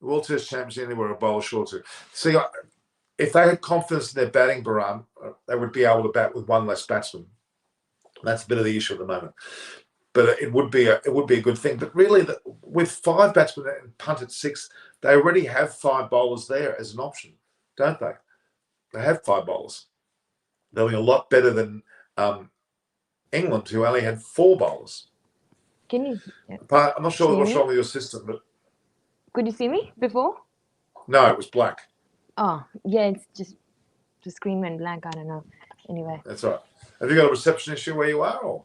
The World Test Champions anywhere a bowler short to. See, if they had confidence in their batting, Baram, they would be able to bat with one less batsman. That's a bit of the issue at the moment. But it would be a good thing. But really, with 5 batsmen and punt at 6, they already have 5 bowlers there as an option, don't they? They have 5 bowlers. They'll be a lot better than England, who only had 4 bowlers. Can you? I'm not sure See what's me? wrong with your system, but Could you see me before? no, it was black. Oh, yeah, it's just the screen went blank. I don't know. Anyway, That's all right. Have you got a reception issue where you are? Or?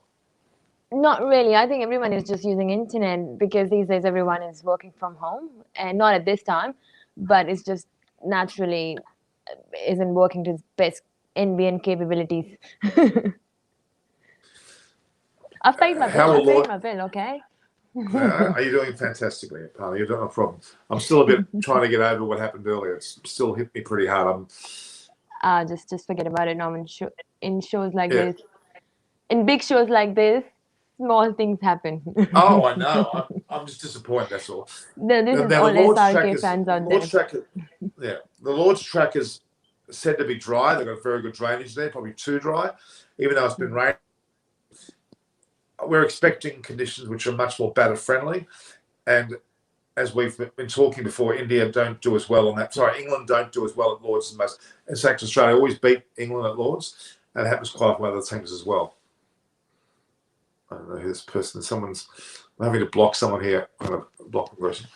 not really. I think everyone is just using internet because these days everyone is working from home, and not at this time, but it's just naturally isn't working to its best NBN capabilities. I've paid my bill. I've paid my bill. Okay. Are you doing fantastically, Palmer? You've got no problem. I'm still a bit trying to get over what happened earlier. It's still hit me pretty hard. Just forget about it, Norman. In shows like Yeah. this, in big shows like this, small things happen. Oh, I know. I'm just disappointed. That's all. This is Now, all the Lord's SRK track is fans out Lord's there. track. Yeah, the Lord's track is said to be dry. They've got very good drainage there, probably too dry, even though it's been raining. We're expecting conditions which are much more batter friendly, and as we've been talking before, India don't do as well on that. Sorry, England don't do as well at Lords as most. In fact, Australia always beat England at Lords, and it happens quite often with other teams as well. I don't know who this person is. I'm having to block someone here. I'm going to block the person.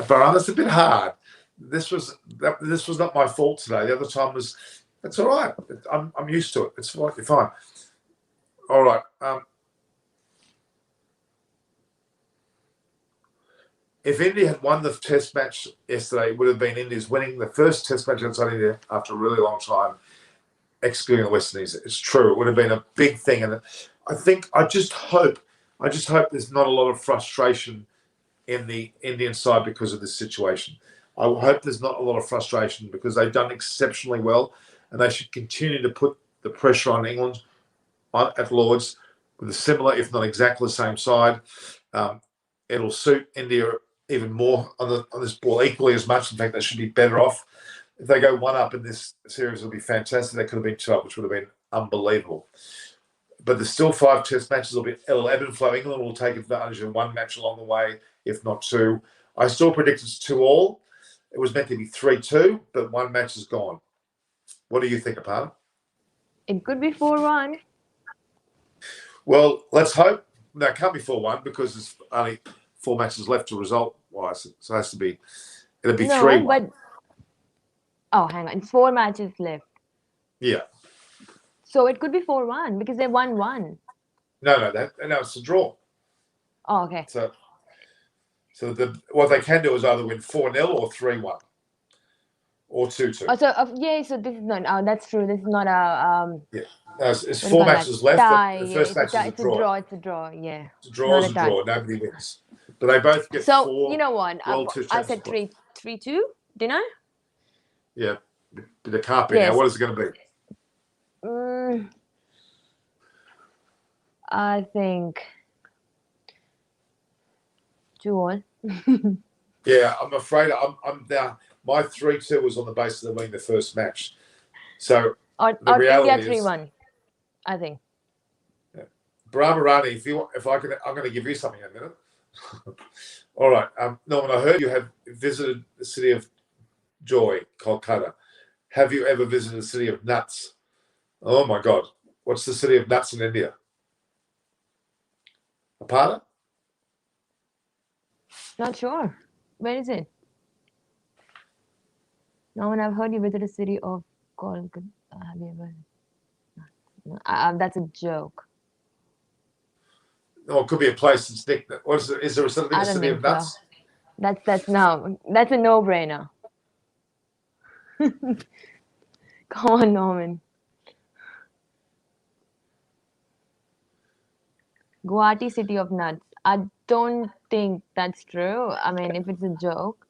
But it's a bit hard. This was not my fault today. The other time was. That's all right. I'm used to it. It's fine. All right. If India had won the Test match yesterday, it would have been India's winning the first Test match outside India after a really long time, excluding the West Indies. It's true. It would have been a big thing, and I just hope there's not a lot of frustration in the Indian side because of this situation. I hope there's not a lot of frustration because they've done exceptionally well, and they should continue to put the pressure on England at Lords with a similar, if not exactly the same side. It'll suit India even more on this ball equally as much. In fact, they should be better off. If they go 1 up in this series, it'll be fantastic. They could have been 2 up, which would have been unbelievable. But there's still 5 Test matches. It'll ebb and flow. England will take advantage of 1 match along the way, if not 2. I still predict it's 2-all. It was meant to be 3-2, but 1 match is gone. What do you think, Aparna? It could be 4-1. Well, let's hope. No, it can't be 4-1 because there's only 4 matches left to result-wise. So it has to be. It'll be 3-1. But hang on. 4 matches left. Yeah. So it could be 4-1 because they won 1. No, it's a draw. Oh, okay. So what they can do is either win 4-0 or 3-1 or 2-2. Oh, so this is not. Oh, that's true. This is not a. Yeah. No, it's 4 matches left. The first match is a draw. It's a draw. Yeah. It's a draw. It's a draw. Nobody wins. But they both get 4. So you know what? I said 3-2. Didn't I? Yeah. But it can't be now. What is it going to be? I think 2-all. Yeah, I'm afraid I'm down. My 3-2 was on the basis of winning the first match. So the reality is 3-1. I think. Yeah. Brahmarani, I'm going to give you something in a minute. All right, Norman. I heard you have visited the city of joy, Kolkata. Have you ever visited the city of nuts? Oh my God, what's the city of nuts in India? Aparna? Not sure. Where is it? No one. I've heard you visit a city of Kolkata. Have you ever? No. That's a joke. Or it could be a place that's nicked. What is it? Is there something a city of nuts? So. That's a no-brainer. Come on, Norman. Guwahati city of nuts. I don't think that's true. I mean, if it's a joke,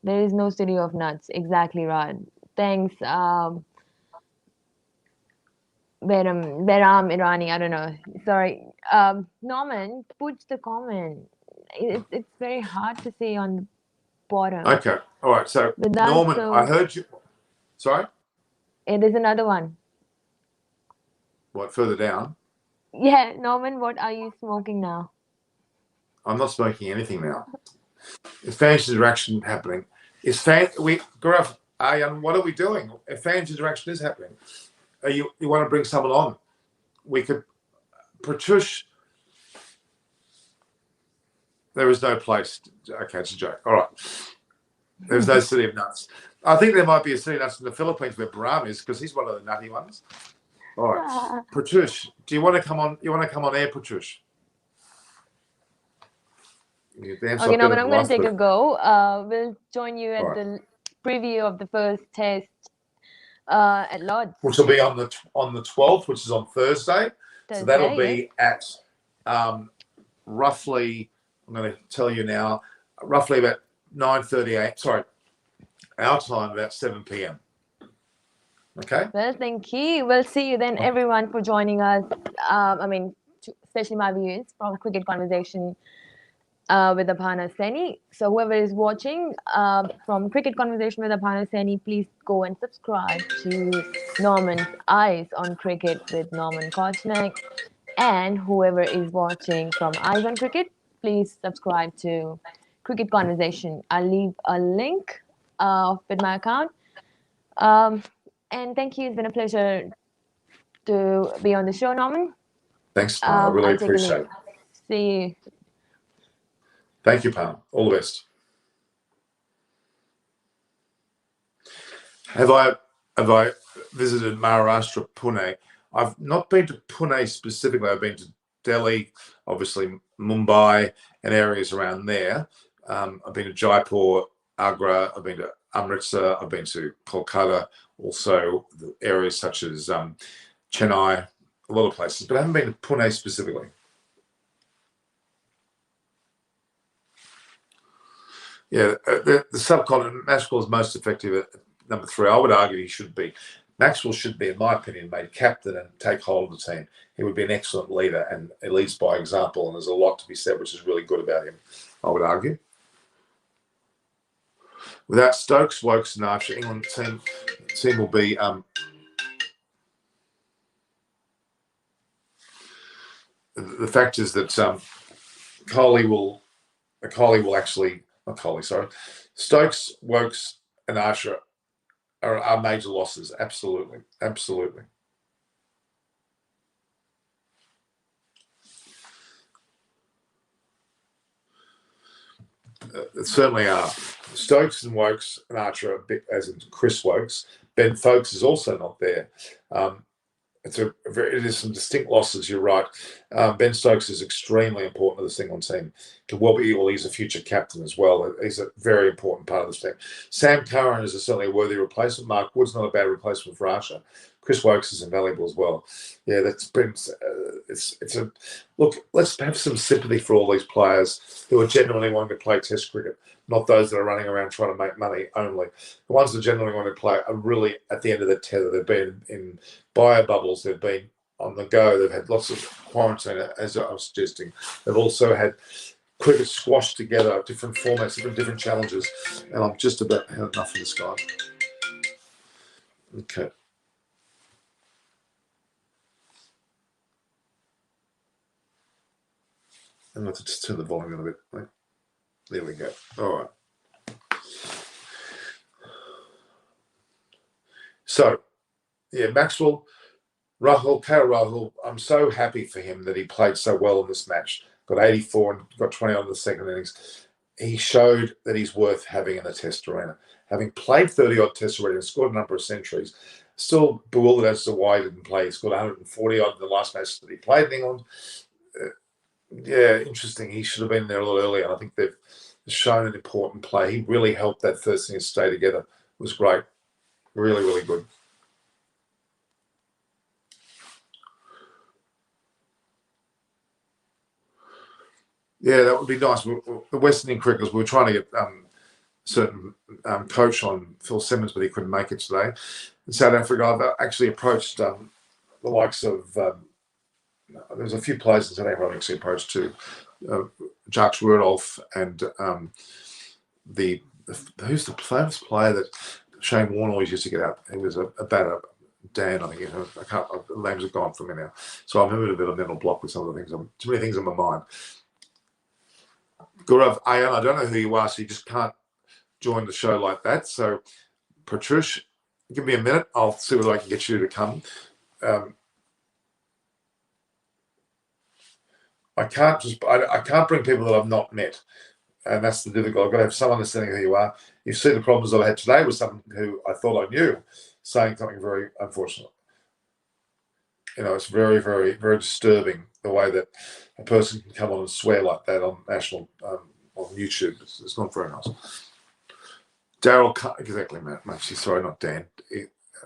there is no city of nuts. Exactly right. Thanks, Beram Irani. I don't know. Sorry, Norman. Put the comment. It's very hard to say on the bottom. Okay. All right. So Norman, I heard you. Sorry. There's another one. What, further down? Yeah, Norman. What are you smoking now? I'm not smoking anything now. Is fans interaction happening? Gaurav, Ayan, what are we doing? If fans interaction is happening, you want to bring someone on? We could, Pratush. There is no place. Okay, it's a joke. All right. There's no city of nuts. I think there might be a city of nuts in the Philippines where Bahram is, because he's one of the nutty ones. All right. Pratush, do you want to come on? You want to come on air, Pratush? Okay, Norman, I'm going to take a go. We'll join you at the preview of the first test at Lord's, which will be on the 12th, which is on Thursday. So that'll be at roughly, I'm going to tell you now, roughly about 9:38. Sorry, our time, about 7 p.m. Okay. Well, thank you. We'll see you then, everyone, for joining us. Especially my viewers from Cricket Conversation with Aparna Seni. So whoever is watching from Cricket Conversation with Aparna Seni, please go and subscribe to Norman's Eyes on Cricket with Norman Kochnek. And whoever is watching from Eyes on Cricket, please subscribe to Cricket Conversation. I'll leave a link with my account. And thank you. It's been a pleasure to be on the show, Norman. Thanks, Pam. I really appreciate it. See you. Thank you, Pam. All the best. Have I visited Maharashtra, Pune? I've not been to Pune specifically. I've been to Delhi, obviously Mumbai, and areas around there. I've been to Jaipur, Agra. I've been to Amritsar. I've been to Kolkata. Also, the areas such as Chennai, a lot of places, but I haven't been to Pune specifically. Yeah, the subcontinent, Maxwell is most effective at number 3. I would argue he should be. Maxwell should be, in my opinion, made captain and take hold of the team. He would be an excellent leader, and he leads by example, and there's a lot to be said, which is really good about him, I would argue. Without Stokes, Wokes, and Archer, England team will be the fact is that Kohli will actually, not Kohli, sorry, Stokes, Wokes, and Archer are major losses. Absolutely, absolutely. Certainly are. Stokes and Wokes and Archer are a bit, as in Chris Wokes. Ben Folkes is also not there. It is some distinct losses. You're right. Ben Stokes is extremely important to this England team. He's a future captain as well. He's a very important part of this team. Sam Curran is certainly a worthy replacement. Mark Wood's not a bad replacement for Archer. Chris Wokes is invaluable as well. Yeah, that's been. It's a look. Let's have some sympathy for all these players who are genuinely wanting to play Test cricket, not those that are running around trying to make money only. The ones that genuinely want to play are really at the end of the tether. They've been in bio bubbles. They've been on the go. They've had lots of quarantine, as I was suggesting. They've also had cricket squashed together, different formats, different challenges. And I'm just about had enough of this guy. Okay. I'm going to just turn the volume on a bit. Right? There we go. All right. So, yeah, Maxwell, Rahul, I'm so happy for him that he played so well in this match. Got 84 and got 20 on the second innings. He showed that he's worth having in the Test arena. Having played 30-odd Test already and scored a number of centuries, still bewildered as to why he didn't play. He scored 140-odd in the last match that he played in England. Yeah, interesting. He should have been there a lot earlier. I think they've shown an important play. He really helped that first innings stay together. It was great. Really, really good. Yeah, that would be nice. The West Indian cricketers, we were trying to get certain coach on, Phil Simmons, but he couldn't make it today. In South Africa, I've actually approached the likes of there's a few players in South Africa I've actually approached too. Jacques Rudolph and who's the famous player that Shane Warne always used to get out? He was a batter, Dan, I think. The names have gone from me now. So I'm a bit of a mental block with some of the things. Too many things on my mind. Gaurav Ayan, I don't know who you are, so you just can't join the show like that. So Patricia, give me a minute. I'll see whether I can get you to come. I can't bring people that I've not met. And that's the difficult. I've got to have some understanding of who you are. You see the problems that I had today with someone who I thought I knew saying something very unfortunate. It's very, very, very disturbing the way that a person can come on and swear like that on national, on YouTube. It's not very nice. Daryl, exactly, Matt. Actually, sorry, not Dan.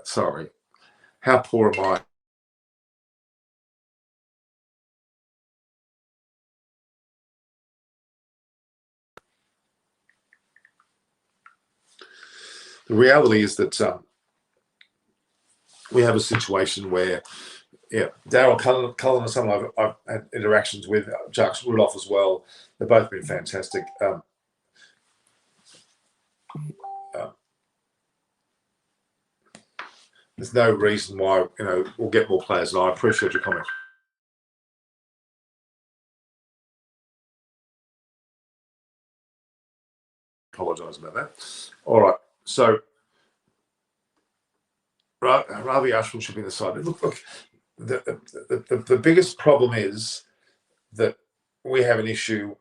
Sorry. How poor am I? The reality is that we have a situation where, Daryl Cullen and someone I've had interactions with, Jacques Rudolph as well. They've both been fantastic. There's no reason why we'll get more players, and I appreciate your comment. Apologise about that. All right, so Ravi Ashwin should be the side. Look. The biggest problem is that we have an issue.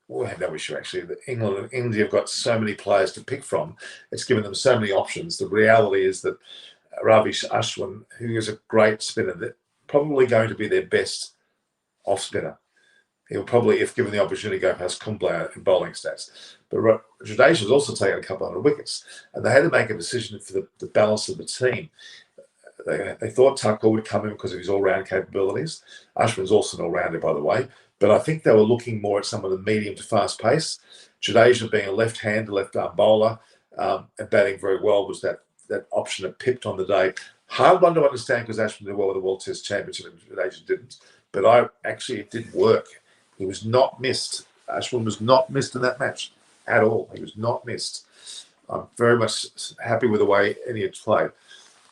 We have no issue actually. That England and India have got so many players to pick from. It's given them so many options. The reality is that Ravi Ashwin, who is a great spinner, that probably going to be their best off spinner. He'll probably, if given the opportunity, go past Kumble in bowling stats. But Jadeja has also taken a couple hundred wickets, and they had to make a decision for the balance of the team. They thought Tucker would come in because of his all-round capabilities. Ashwin's also an all-rounder, by the way. But I think they were looking more at some of the medium to fast pace. Jadeja being a left-hander, left-arm bowler, and batting very well was that option that pipped on the day. Hard one to understand because Ashwin did well with the World Test Championship and Jadeja didn't. But it did work. He was not missed. Ashwin was not missed in that match at all. He was not missed. I'm very much happy with the way India played.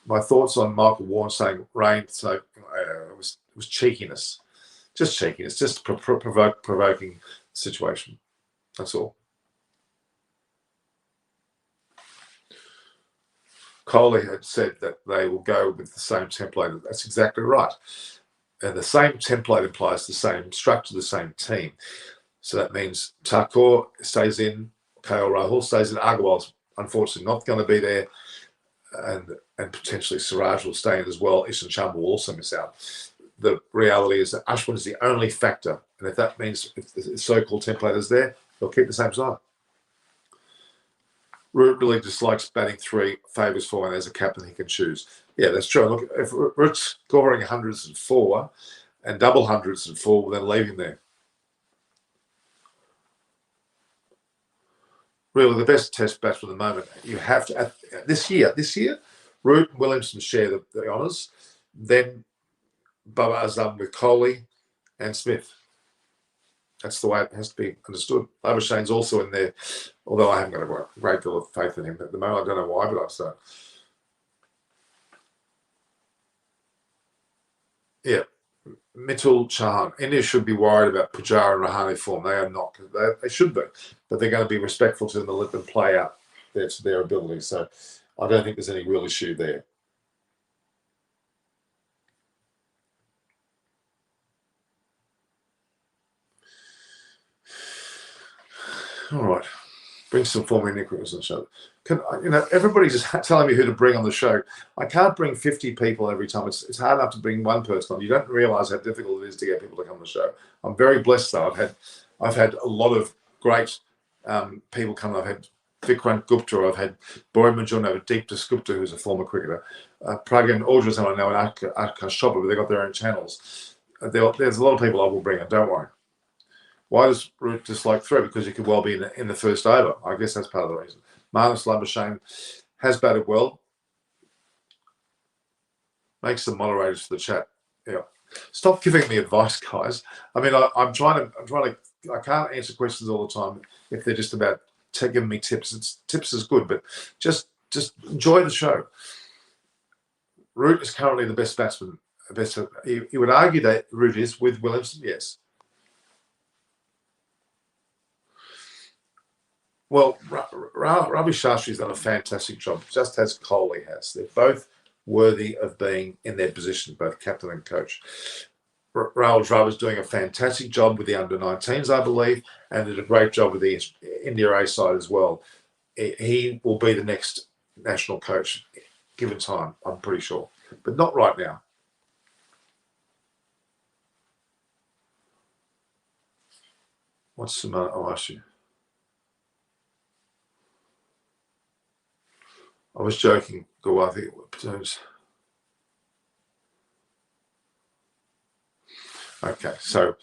My thoughts on Michael Warren saying rain, so it was cheekiness, just cheekiness, just provoking situation. That's all. Kohli had said that they will go with the same template. That's exactly right. And the same template implies the same structure, the same team. So that means Thakur stays in, KL Rahul stays in, Agarwal's unfortunately not going to be there. And potentially Siraj will stay in as well. Ishan Sharma will also miss out. The reality is that Ashwin is the only factor. And if that means if the so-called template is there, they'll keep the same side. Root really dislikes batting three, favours four, and as a captain he can choose. Yeah, that's true. Look, if Root's scoring hundreds and four and double hundreds and four, well, then leave him there. Really, the best test batsman at the moment. You have to this year. Root and Williamson share the honours. Then Baba Azam with Kohli and Smith. That's the way it has to be understood. Labuschane's also in there, although I haven't got a great deal of faith in him at the moment. I don't know why, but I've so. Yeah. Mitchell Chauhan. India should be worried about Pujara and Rahane form. They are not. They should be, but they're going to be respectful to them and let them play out their abilities. So I don't think there's any real issue there. All right. Bring some form in Nicholas on the show. Everybody's just telling me who to bring on the show. I can't bring 50 people every time. It's hard enough to bring one person on. You don't realise how difficult it is to get people to come on the show. I'm very blessed though. I've had a lot of great people come. I've had Vikrant Gupta. I've had Boy Majun. I've had Deepta Gupta, who's a former cricketer. Pragan Audras, I know, and Akash Chopra, but they've got their own channels. There's a lot of people I will bring on. Don't worry. Why does Root dislike three? Because you could well be in the first over. I guess that's part of the reason. Marnus Labuschagne has batted well. Makes some moderators for the chat. Yeah. Stop giving me advice, guys. I mean, I'm trying to. I can't answer questions all the time if they're just about giving me tips. Tips is good, but just enjoy the show. Root is currently the best batsman. You would argue that Root is with Williamson. Yes. Well, Ravi Shastri's done a fantastic job, just as Kohli has. They're both worthy of being in their position, both captain and coach. Rahul Dravid's doing a fantastic job with the under-19s, I believe, and did a great job with the India A side as well. He will be the next national coach, given time, I'm pretty sure, but not right now. What's Simone? I'll ask you. I was joking, Gawathe. Okay, so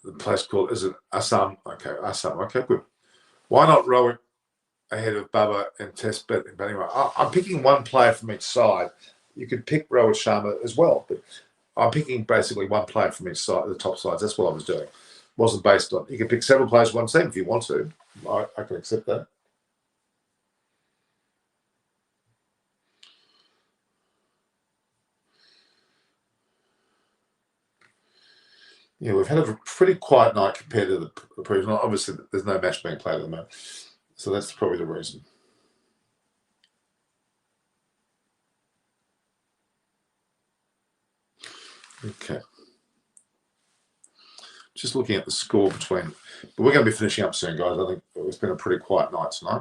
the place called, is it Assam? Okay, Assam. Okay, good. Why not Rohit ahead of Bubba and Test betting? But anyway, I'm picking one player from each side. You could pick Rohit Sharma as well, but I'm picking basically one player from each side, the top sides. That's what I was doing. Wasn't based on. You can pick several players from one team if you want to. I can accept that. Yeah, we've had a pretty quiet night compared to the previous night. Obviously, there's no match being played at the moment, so that's probably the reason. Okay. Just looking at the score between, but we're going to be finishing up soon, guys. I think it's been a pretty quiet night tonight.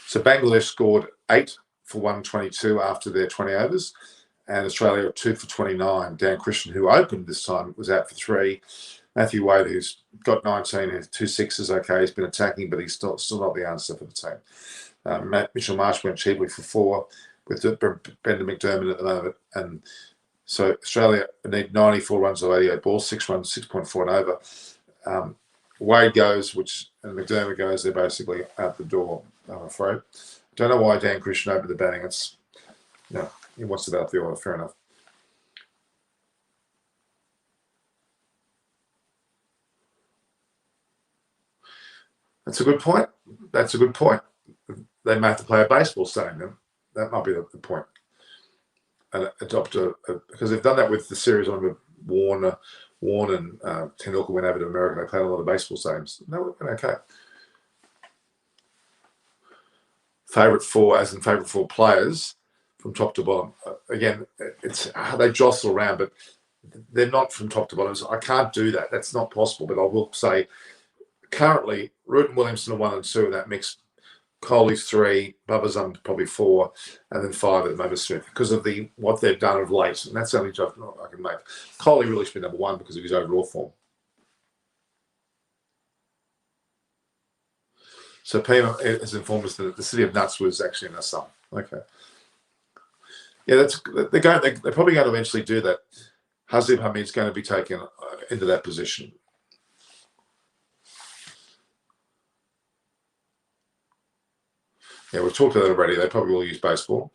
So Bangladesh scored 8 for 122 after their 20 overs, and Australia 2 for 29. Dan Christian, who opened this time, was out for 3. Matthew Wade, who's got 19, has 2 sixes. Okay, he's been attacking, but he's still not the answer for the team. Mitchell Marsh went cheaply for 4 with Brendan McDermott at the moment, and so Australia need 94 runs of 88 balls, 6 runs, 6.4 and over. Wade goes, and McDermott goes. They're basically out the door, I'm afraid. Don't know why Dan Christian opened the batting. He wants it out the order. Fair enough. That's a good point. They may have to play a baseball stadium then. That might be the point. And adopt because they've done that with the series on with Warren and Tendulkar went over to America. They played a lot of baseball stadiums. No, we've been okay. Favorite four players from top to bottom. Again, it's they jostle around, but they're not from top to bottom. So I can't do that. That's not possible. But I will say, currently, Root and Williamson are 1 and 2 in that mix. Kohli's 3, Bubba's probably 4, and then 5 at the moment Smith because of what they've done of late, and that's the only judgment I can make. Kohli really should be number 1 because of his overall form. So Pima has informed us that the city of Nuts was actually in Assam. Okay. Yeah, they're probably going to eventually do that. Hazib Hamid's going to be taken into that position. Yeah, we've talked about that already. They probably will use baseball.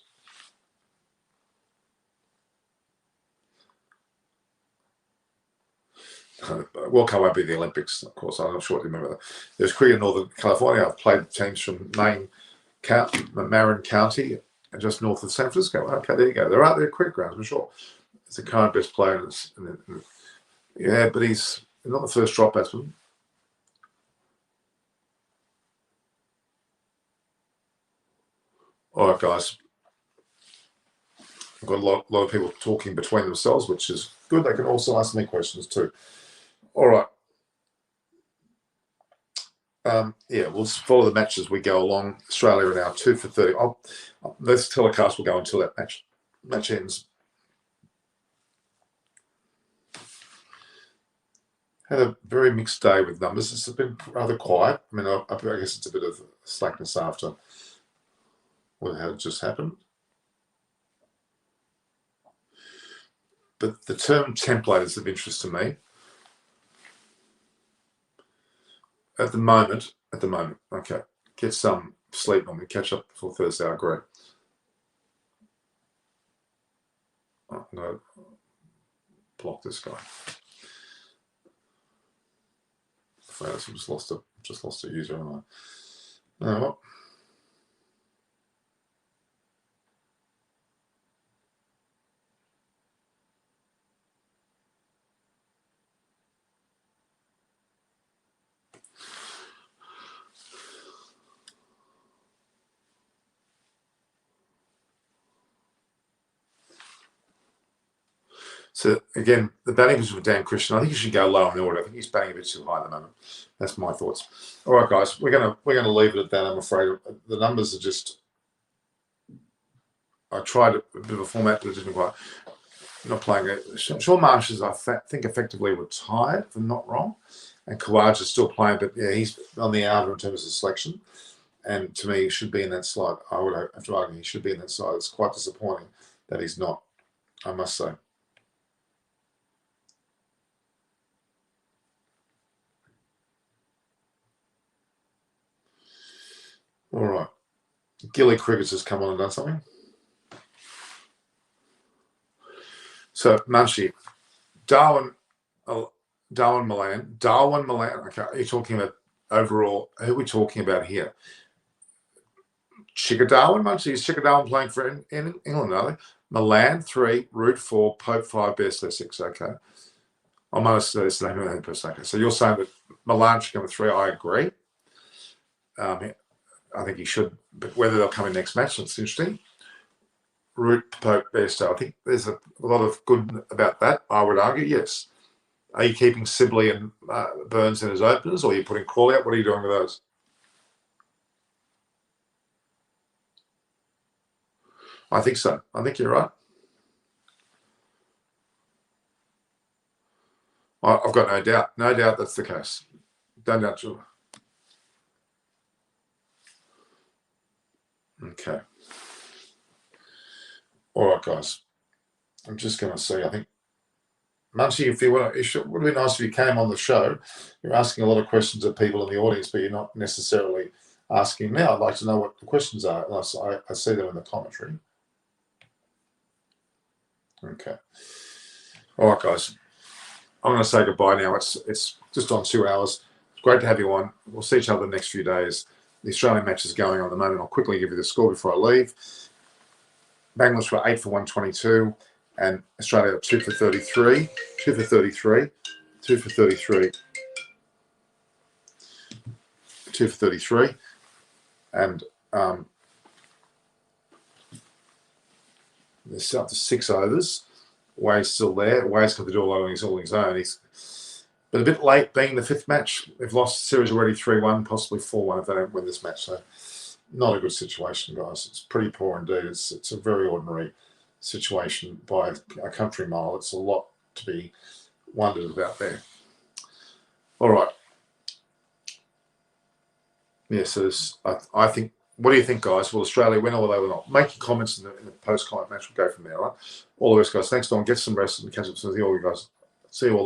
World Cup won't be the Olympics, of course. I'm not sure what you remember that. There's cricket in Northern California. I've played teams from Marin County, and just north of San Francisco. Okay, there you go. They're out there cricket grounds, I'm sure. It's the current best player. Yeah, but he's not the first drop batsman. All right, guys. I've got a lot of people talking between themselves, which is good. They can also ask me questions too. All right. We'll follow the match as we go along. Australia are now 2 for 30. This telecast will go until that match ends. Had a very mixed day with numbers. It's been rather quiet. I mean, I guess it's a bit of slackness after what had just happened. But the term template is of interest to me. At the moment, okay. Get some sleep on me. Catch up before Thursday, I agree. Oh, no. Block this guy. I just lost a user, haven't I? No. So again, the batting position for Dan Christian, I think he should go low in the order. I think he's batting a bit too high at the moment. That's my thoughts. All right, guys, we're gonna leave it at that. I'm afraid the numbers are just. I tried a bit of a format, but it didn't quite. Not playing it. Sean Marsh is, I think, effectively retired, if I'm not wrong, and Kawaj is still playing, but yeah, he's on the outer in terms of selection. And to me, he should be in that slide. I would have to argue he should be in that slide. It's quite disappointing that he's not, I must say. All right. Gilly Crickets has come on and done something. So, Munchie, Darwin Milan. Okay, are you talking about overall? Who are we talking about here? Chica Darwin, Munchie. Is Chica Darwin playing for in England, are they? Milan 3, Root 4, Pope 5, Best 6. Okay. I'm almost the name of that person. Okay. So you're saying that Milan should come with 3. I agree. I think he should, but whether they'll come in next match, that's interesting. Root, Pope, Best. I think there's a lot of good about that. I would argue, yes. Are you keeping Sibley and Burns in as openers, or are you putting Crawley out? What are you doing with those? I think so. I think you're right. I've got no doubt. No doubt that's the case. Don't doubt you. Okay. All right, guys. I'm just going to see. I think, Munchie, if you want, it would be nice if you came on the show. You're asking a lot of questions of people in the audience, but you're not necessarily asking now. I'd like to know what the questions are. I see them in the commentary. Okay. All right, guys. I'm going to say goodbye now. It's just on 2 hours. It's great to have you on. We'll see each other the next few days. The Australian match is going on at the moment. I'll quickly give you the score before I leave. Bangladesh were 8 for 122, and Australia 2 for 33. 2 for 33. 2 for 33. 2 for 33. And they're up to 6 overs. Way's still there. Way's got to do all on his own. He's been a bit late being the 5th match. They've lost the series already 3-1, possibly 4-1 if they don't win this match. So not a good situation, guys. It's pretty poor indeed. It's a very ordinary situation by a country mile. It's a lot to be wondered about there. All right. Yes, I think. What do you think, guys? Will Australia win or will they not? Make your comments in the post-comment match. We'll go from there, all right? All the best, guys. Thanks, Don. Get some rest and catch up with all you guys. See you all.